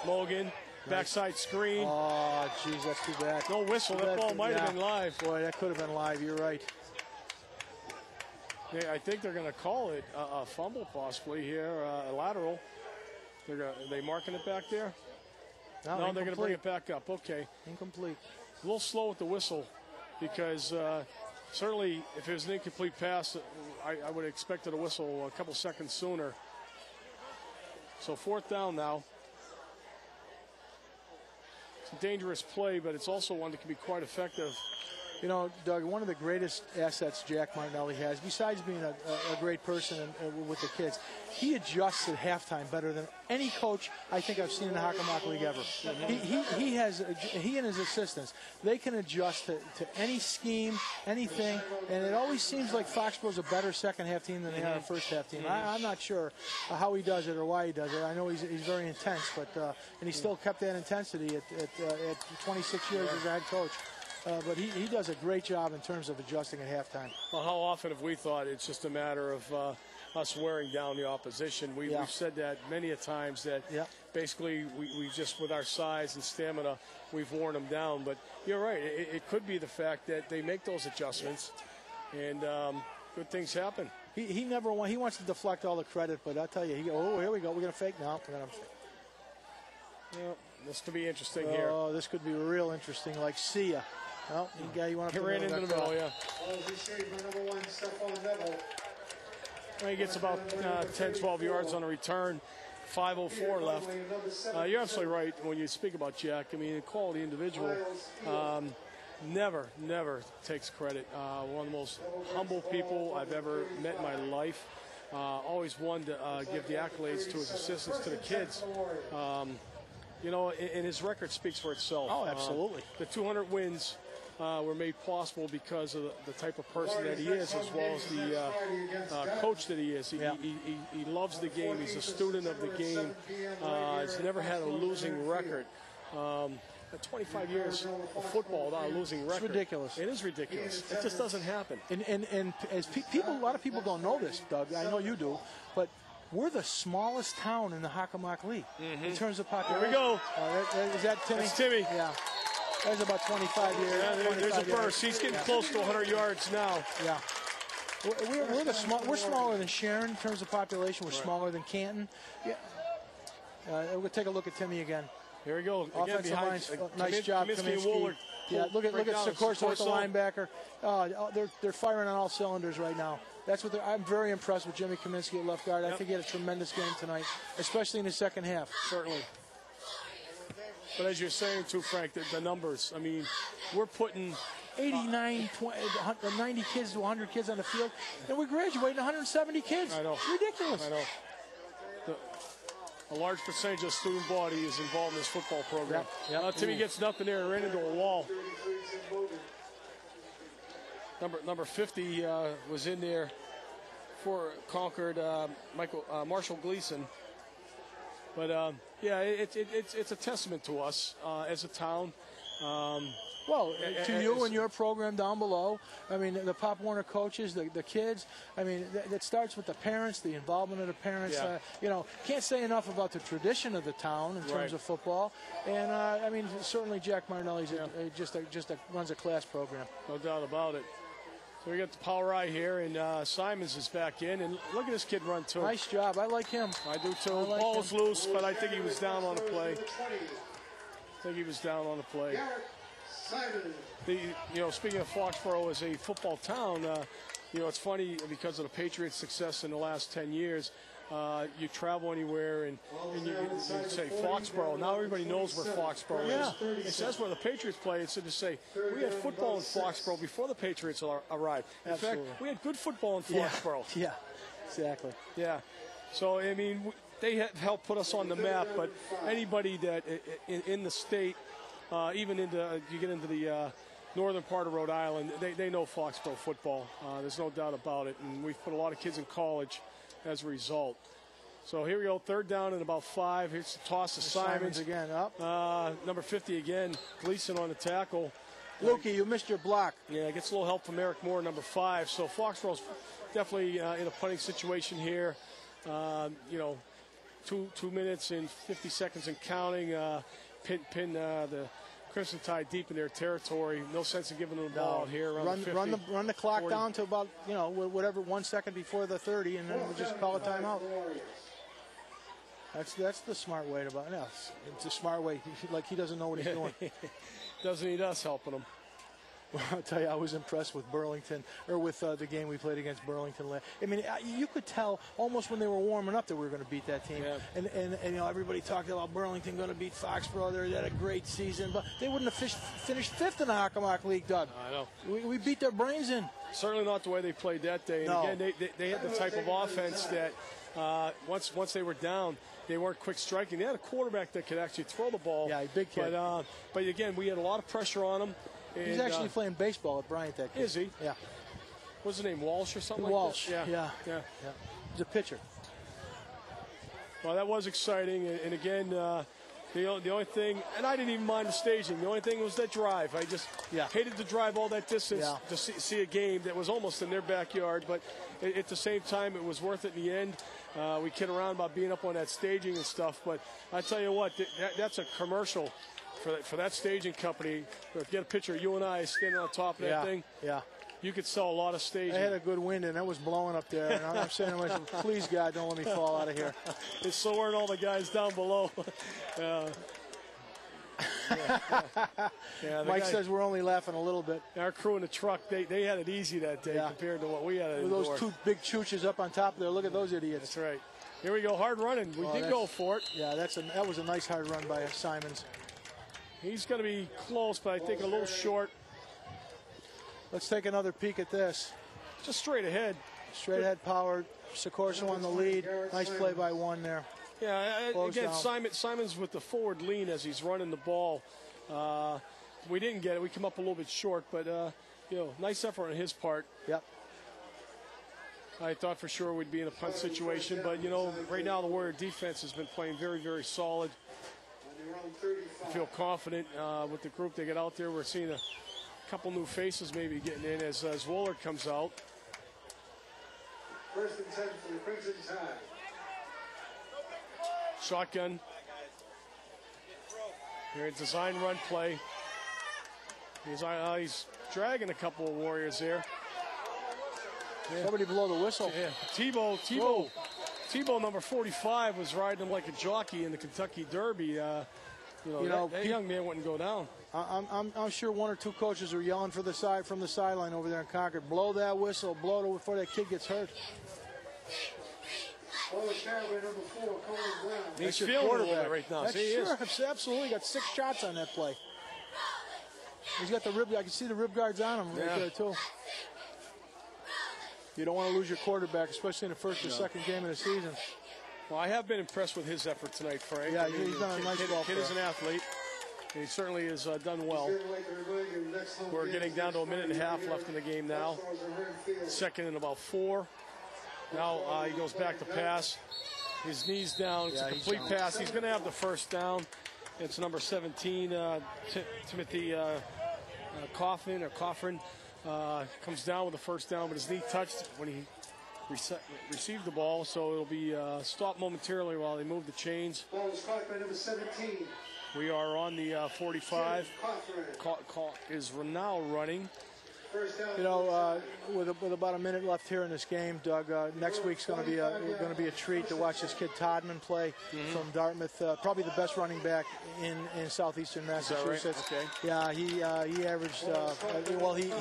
Logan. Backside screen. Oh, geez, that's too bad. No whistle. That ball might have been live. Boy, that could have been live. You're right. Yeah, I think they're going to call it a fumble possibly here, a lateral. Are they marking it back there? No, they're going to bring it back up. Okay. Incomplete. A little slow with the whistle because certainly if it was an incomplete pass, I would have expected a whistle a couple seconds sooner. So 4th down now. It's a dangerous play, but it's also one that can be quite effective. You know, Doug, one of the greatest assets Jack Martinelli has, besides being a great person with the kids, he adjusts at halftime better than any coach I think I've seen in the Hockomock League ever. He and his assistants, they can adjust to any scheme, anything, and it always seems like Foxboro's a better second-half team than they are a first-half team. I'm not sure how he does it or why he does it. I know he's very intense, but and he still kept that intensity at 26 years as a head coach. But he does a great job in terms of adjusting at halftime. Well, how often have we thought it's just a matter of us wearing down the opposition? We've said that many a times that basically we just, with our size and stamina, we've worn them down. But you're right. It could be the fact that they make those adjustments, and good things happen. He never wants. He wants to deflect all the credit, but I'll tell you, here we go. We're going to fake now. This could be interesting here. Oh, this could be real interesting. Like, see ya. Well, you want to ran into the middle, yeah. He gets about 10, 12 yards on a return. 5:04 left. You're absolutely right when you speak about Jack. I mean, a quality individual. never takes credit. One of the most humble people I've ever met in my life. Always one to give the accolades to his assistants, to the kids. You know, and his record speaks for itself. Oh, absolutely. The 200 wins were made possible because of the type of person that he is, as well as the coach that he is. He loves the game. He's a student of the game. He's never had a losing record. 25 years of football without a losing record. It's ridiculous. It is ridiculous. It just doesn't happen. And as people, a lot of people don't know this, Doug. I know you do, but we're the smallest town in the Hockomock League in terms of population. Here we go. Is that Timmy? That's Timmy. Yeah. That's about 25 years. Yeah, there's a burst. He's getting close to 100 yards now. Yeah. We're smaller than Sharon in terms of population. We're smaller than Canton. Yeah. We'll take a look at Timmy again. Here we go. Offensive line, nice job, Kaminsky. Yeah, look at Sikorsky with the linebacker. They're firing on all cylinders right now. That's what I'm very impressed with Jimmy Kaminsky at left guard. I think he had a tremendous game tonight, especially in the second half. Certainly. But as you're saying too, Frank, the numbers. I mean, we're putting 89, 90 kids to 100 kids on the field, and we're graduating 170 kids. I know. It's ridiculous. I know. A large percentage of student body is involved in this football program. Yep. Timmy gets nothing there, ran into a wall. Number 50 was in there for Concord, Marshall Gleason. But yeah, it's a testament to us as a town. Well, to you and your program down below. I mean, the Pop Warner coaches, the kids. I mean, that starts with the parents, the involvement of the parents. Yeah. You know, can't say enough about the tradition of the town in terms of football. And I mean, certainly Jack Martinelli's just runs a class program. No doubt about it. So we got the power eye here, and Simons is back in. And look at this kid run, too. Nice job. I like him. I do, too. Ball's loose, but I think he was down on the play. Speaking of Foxboro as a football town, it's funny because of the Patriots' success in the last 10 years. You travel anywhere and you say Foxboro. Now everybody knows where Foxboro is. It says where the Patriots play. Instead of say we had football in Foxboro before the Patriots arrived. In fact, we had good football in Foxboro. Yeah, exactly. Yeah. So I mean, they have helped put us on the map. But anybody that in the state, even you get into the northern part of Rhode Island, they know Foxboro football. There's no doubt about it. And we've put a lot of kids in college as a result. So here we go, third down and about 5. Here's the toss to Simons again up. Number 50 again, Gleason on the tackle. Lukey, you missed your block. Yeah, gets a little help from Eric Moore, number 5. So Foxboro's definitely in a punting situation here. 2 minutes and 50 seconds and counting. Pin the Crimson Tide deep in their territory. No sense in giving them the ball out here around the 50. Run the clock 40. down to about, whatever, 1 second before the 30, and then we'll just call a timeout. That's the smart way to buy. No, it's a smart way. Like he doesn't know what he's doing. Doesn't need us helping him. Well, I'll tell you, I was impressed with Burlington, or with the game we played against Burlington. I mean, you could tell almost when they were warming up that we were going to beat that team. Yeah. And everybody talked about Burlington going to beat Foxboro. They had a great season, but they wouldn't have finished 5th in the Hockomock League, Doug. I know. We beat their brains in. Certainly not the way they played that day. And again, they had the type of offense that once they were down, they weren't quick striking. They had a quarterback that could actually throw the ball. Yeah, big kid. But again, we had a lot of pressure on him. He's actually playing baseball at Bryant, that kid. Is he? Yeah. What's his name, Walsh or something Walsh. like that? Yeah. He's a pitcher. Well, that was exciting. And again, the only thing, and I didn't even mind the staging. The only thing was that drive. I just hated to drive all that distance to see a game that was almost in their backyard. But at the same time, it was worth it in the end. We kid around about being up on that staging and stuff. But I tell you what, that's a commercial for that staging company. Get a picture of you and I standing on top of that thing. Yeah. You could sell a lot of staging. I had a good wind, and it was blowing up there. And I'm saying to myself, please, God, don't let me fall out of here. And so weren't all the guys down below. Mike says we're only laughing a little bit. Our crew in the truck, they had it easy that day compared to what we had to endure. Those 2 big chooches up on top there. Look at those idiots. That's right. Here we go, hard running. We did go for it. Yeah, that was a nice hard run by Simons. He's going to be close, but I think a little short. Let's take another peek at this. Just straight ahead. Straight ahead power. Sikorso on the lead. Nice play by one there. Yeah, again, down. Simon's with the forward lean as he's running the ball. We didn't get it. We come up a little bit short, but, nice effort on his part. Yep. I thought for sure we'd be in a punt situation, but, right now the Warrior defense has been playing very, very solid. I feel confident with the group they get out there. We're seeing a couple new faces maybe getting in as Woolard comes out. First and 10 for the Crimson Tide. Shotgun. Here, design run play. He's dragging a couple of Warriors there. Yeah. Somebody blow the whistle. Yeah, Tebow, number 45, was riding him like a jockey in the Kentucky Derby. That young man wouldn't go down. I'm sure one or two coaches are yelling from the sideline over there in Concord. Blow that whistle, blow it before that kid gets hurt. He's feeling it right now. Absolutely. Got 6 shots on that play. He's got the rib. I can see the rib guards on him right there too. You don't want to lose your quarterback, especially in the first or second game of the season. Well, I have been impressed with his effort tonight, Frank. Yeah, he's done a nice job. Kid is an athlete. He certainly has done well. We're getting down to a minute and a half left in the game now. Second and about 4. Now he goes back to pass. His knees down. It's a complete pass. He's going to have the first down. It's number 17, Timothy Coffin comes down with the first down, but his knee touched when he received the ball, so it'll be stopped momentarily while they move the chains. Ball was caught by number 17. We are on the 45. Is now running. With about a minute left here in this game, Doug, next week's going to be a treat to watch this kid Todman play from Dartmouth. Probably the best running back in southeastern Massachusetts. Right? Okay. Yeah, he averaged he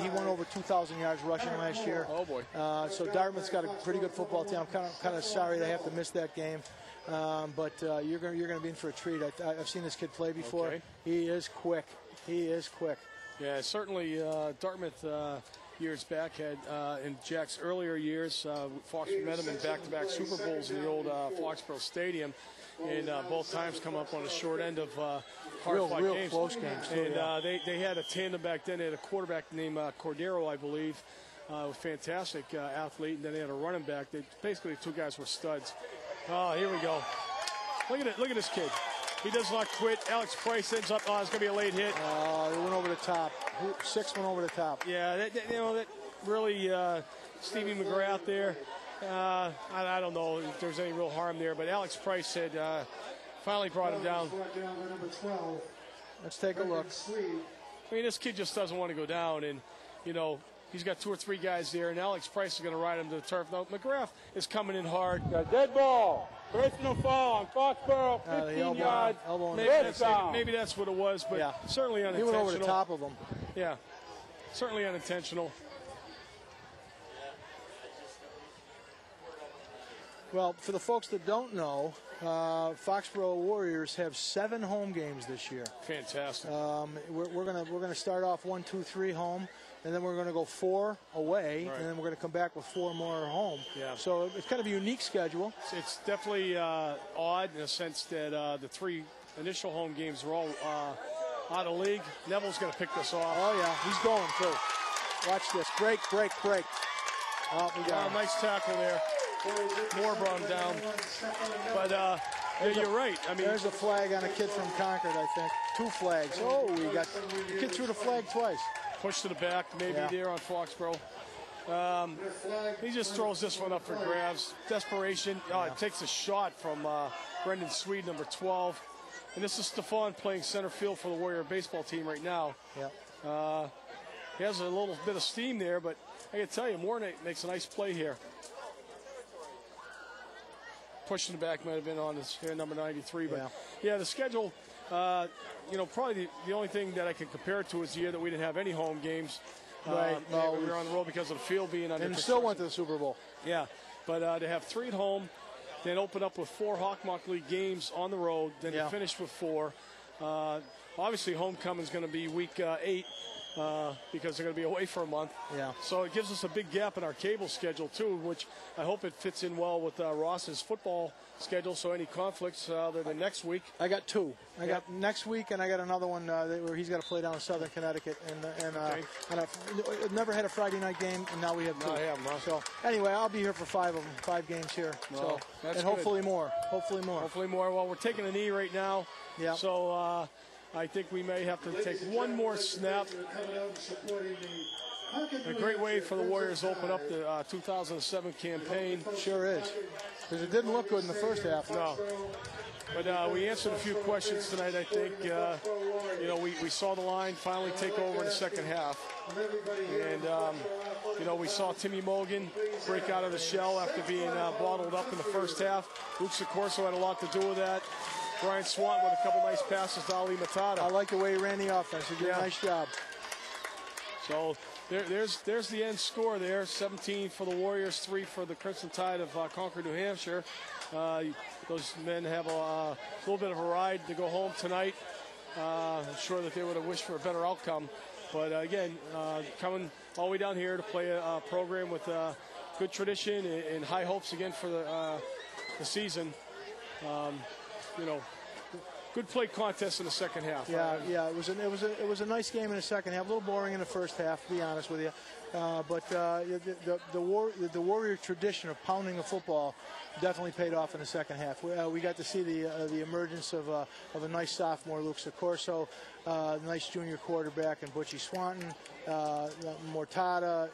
won over 2,000 yards rushing last year. Oh boy. So Dartmouth's got a pretty good football team. I'm kind of sorry they have to miss that game. But you're going to be in for a treat. I've seen this kid play before. Okay. He is quick. Yeah, certainly Dartmouth years back had, in Jack's earlier years, Fox met him in back-to-back Super Bowls in the old Foxboro Stadium, and both times come up on the short end of hard-fought real games. Close games. Too, and they had a tandem back then. They had a quarterback named Cordero, I believe, a fantastic athlete, and then they had a running back. Basically, the two guys were studs. Oh, here we go. Look at this kid. He does not quit. Alex Price ends up. Oh, it's going to be a late hit. They went over the top. 6 went over the top. Yeah, that really Stevie McGrath there. I don't know if there's any real harm there, but Alex Price had finally brought him down. Let's take a look. I mean, this kid just doesn't want to go down, and he's got 2 or 3 guys there, and Alex Price is going to ride him to the turf. Now McGrath is coming in hard. Got dead ball. Personal foul on Foxboro, 15 yards. Maybe that's what it was, but certainly unintentional. He went over the top of him. Yeah, certainly unintentional. Well, for the folks that don't know, Foxboro Warriors have 7 home games this year. Fantastic. We're gonna start off 1, 2, 3 home, and then we're gonna go 4 away, right, and then we're gonna come back with 4 more home. Yeah. So it's kind of a unique schedule. It's definitely odd in the sense that the 3 initial home games were all out of league. Neville's gonna pick this off. Oh yeah, he's going too. Watch this. Break. Oh, we got nice tackle there. Moore brought him down. But you're right. I mean, there's a flag on a kid from Concord, I think. 2 flags. Oh, the kid threw the flag twice. Push to the back, maybe there on Foxboro. He just throws this one up for grabs. Desperation. It takes a shot from Brendan Swede, number 12. And this is Stefan playing center field for the Warrior baseball team right now. Yeah. He has a little bit of steam there, but I can tell you, Moore makes a nice play here. Pushing the back might have been on his number 93, but the schedule. Probably the only thing that I can compare it to is the year that we didn't have any home games. Right. We were on the road because of the field being under. And still went to the Super Bowl. Yeah, but to have 3 at home, then open up with 4 Hawkmock League games on the road, then finish with 4. Obviously, homecoming is going to be week 8. because they're going to be away for a month. Yeah. So it gives us a big gap in our cable schedule, too, which I hope it fits in well with Ross's football schedule, so any conflicts other than next week. I got two. I got next week, and I got another one where he's got to play down in Southern Connecticut. And I've never had a Friday night game, and now we have two. I have, huh? So anyway, I'll be here for 5 of them, 5 games here. Well, so and hopefully more. Hopefully more. Hopefully more. Well, we're taking a knee right now. Yeah. So I think we may have to take one more snap. A great way for the Warriors to open up the 2007 campaign. Sure is. Because it didn't look good in the first half. No. But we answered a few questions tonight, I think. We saw the line finally take over in the second half. And, we saw Timmy Mulligan break out of the shell after being bottled up in the first half. Luke Sicorso had a lot to do with that. Brian Swanton with a couple nice passes to Ali Matata. I like the way he ran the offense. He did a nice job. So there's the end score there. 17 for the Warriors, 3 for the Crimson Tide of Concord, New Hampshire. Those men have a little bit of a ride to go home tonight. I'm sure that they would have wished for a better outcome. But again, coming all the way down here to play a program with good tradition and high hopes again for the season. Good play contest in the second half. Yeah. It was a nice game in the second half. A little boring in the first half, to be honest with you. But the Warrior tradition of pounding the football definitely paid off in the second half. We got to see the emergence of a nice sophomore, Luke Sicorso, nice junior quarterback, and Butchie Swanton. Mortada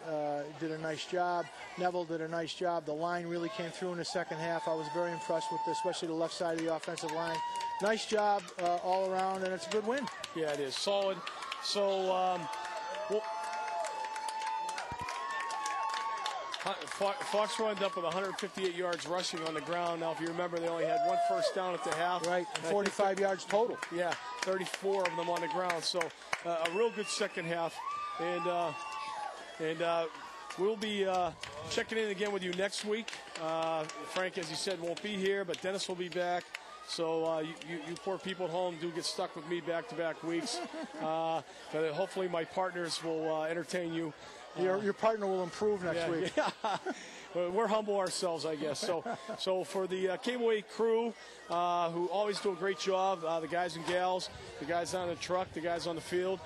did a nice job. Neville did a nice job. The line really came through in the second half. I was very impressed with this, especially the left side of the offensive line. Nice job all around, and it's a good win. Yeah, it is. Solid. So, Foxboro ended up with 158 yards rushing on the ground. Now, if you remember, they only had one first down at the half. Right, and 45 yards total. Yeah, 34 of them on the ground. So, a real good second half. And we'll be checking in again with you next week. Frank, as you said, won't be here, but Dennis will be back. So you poor people at home do get stuck with me back-to-back weeks. But hopefully my partners will entertain you. Your partner will improve next week. Yeah. We're humble ourselves, I guess. So for the Cable 8 crew, who always do a great job, the guys and gals, the guys on the truck, the guys on the field,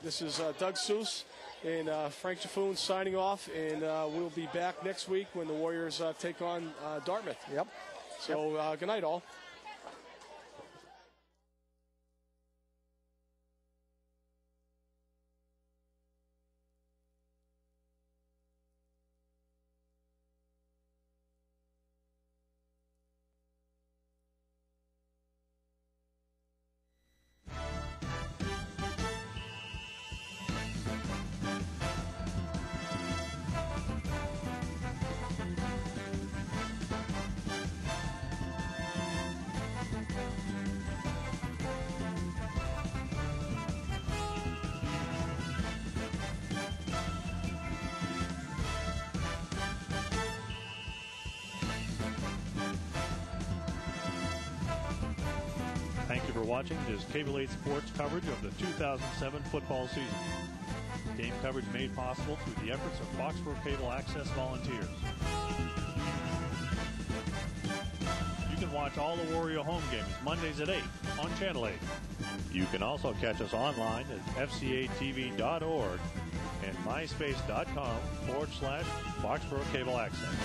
this is Doug Seuss and Frank Jaffoon signing off, and we'll be back next week when the Warriors take on Dartmouth. Yep. So good night, all. Thank you for watching this Cable 8 Sports coverage of the 2007 football season. Game coverage made possible through the efforts of Foxboro Cable Access volunteers. You can watch all the Warrior home games Mondays at 8 on Channel 8. You can also catch us online at fcatv.org and myspace.com/Foxboro Cable Access.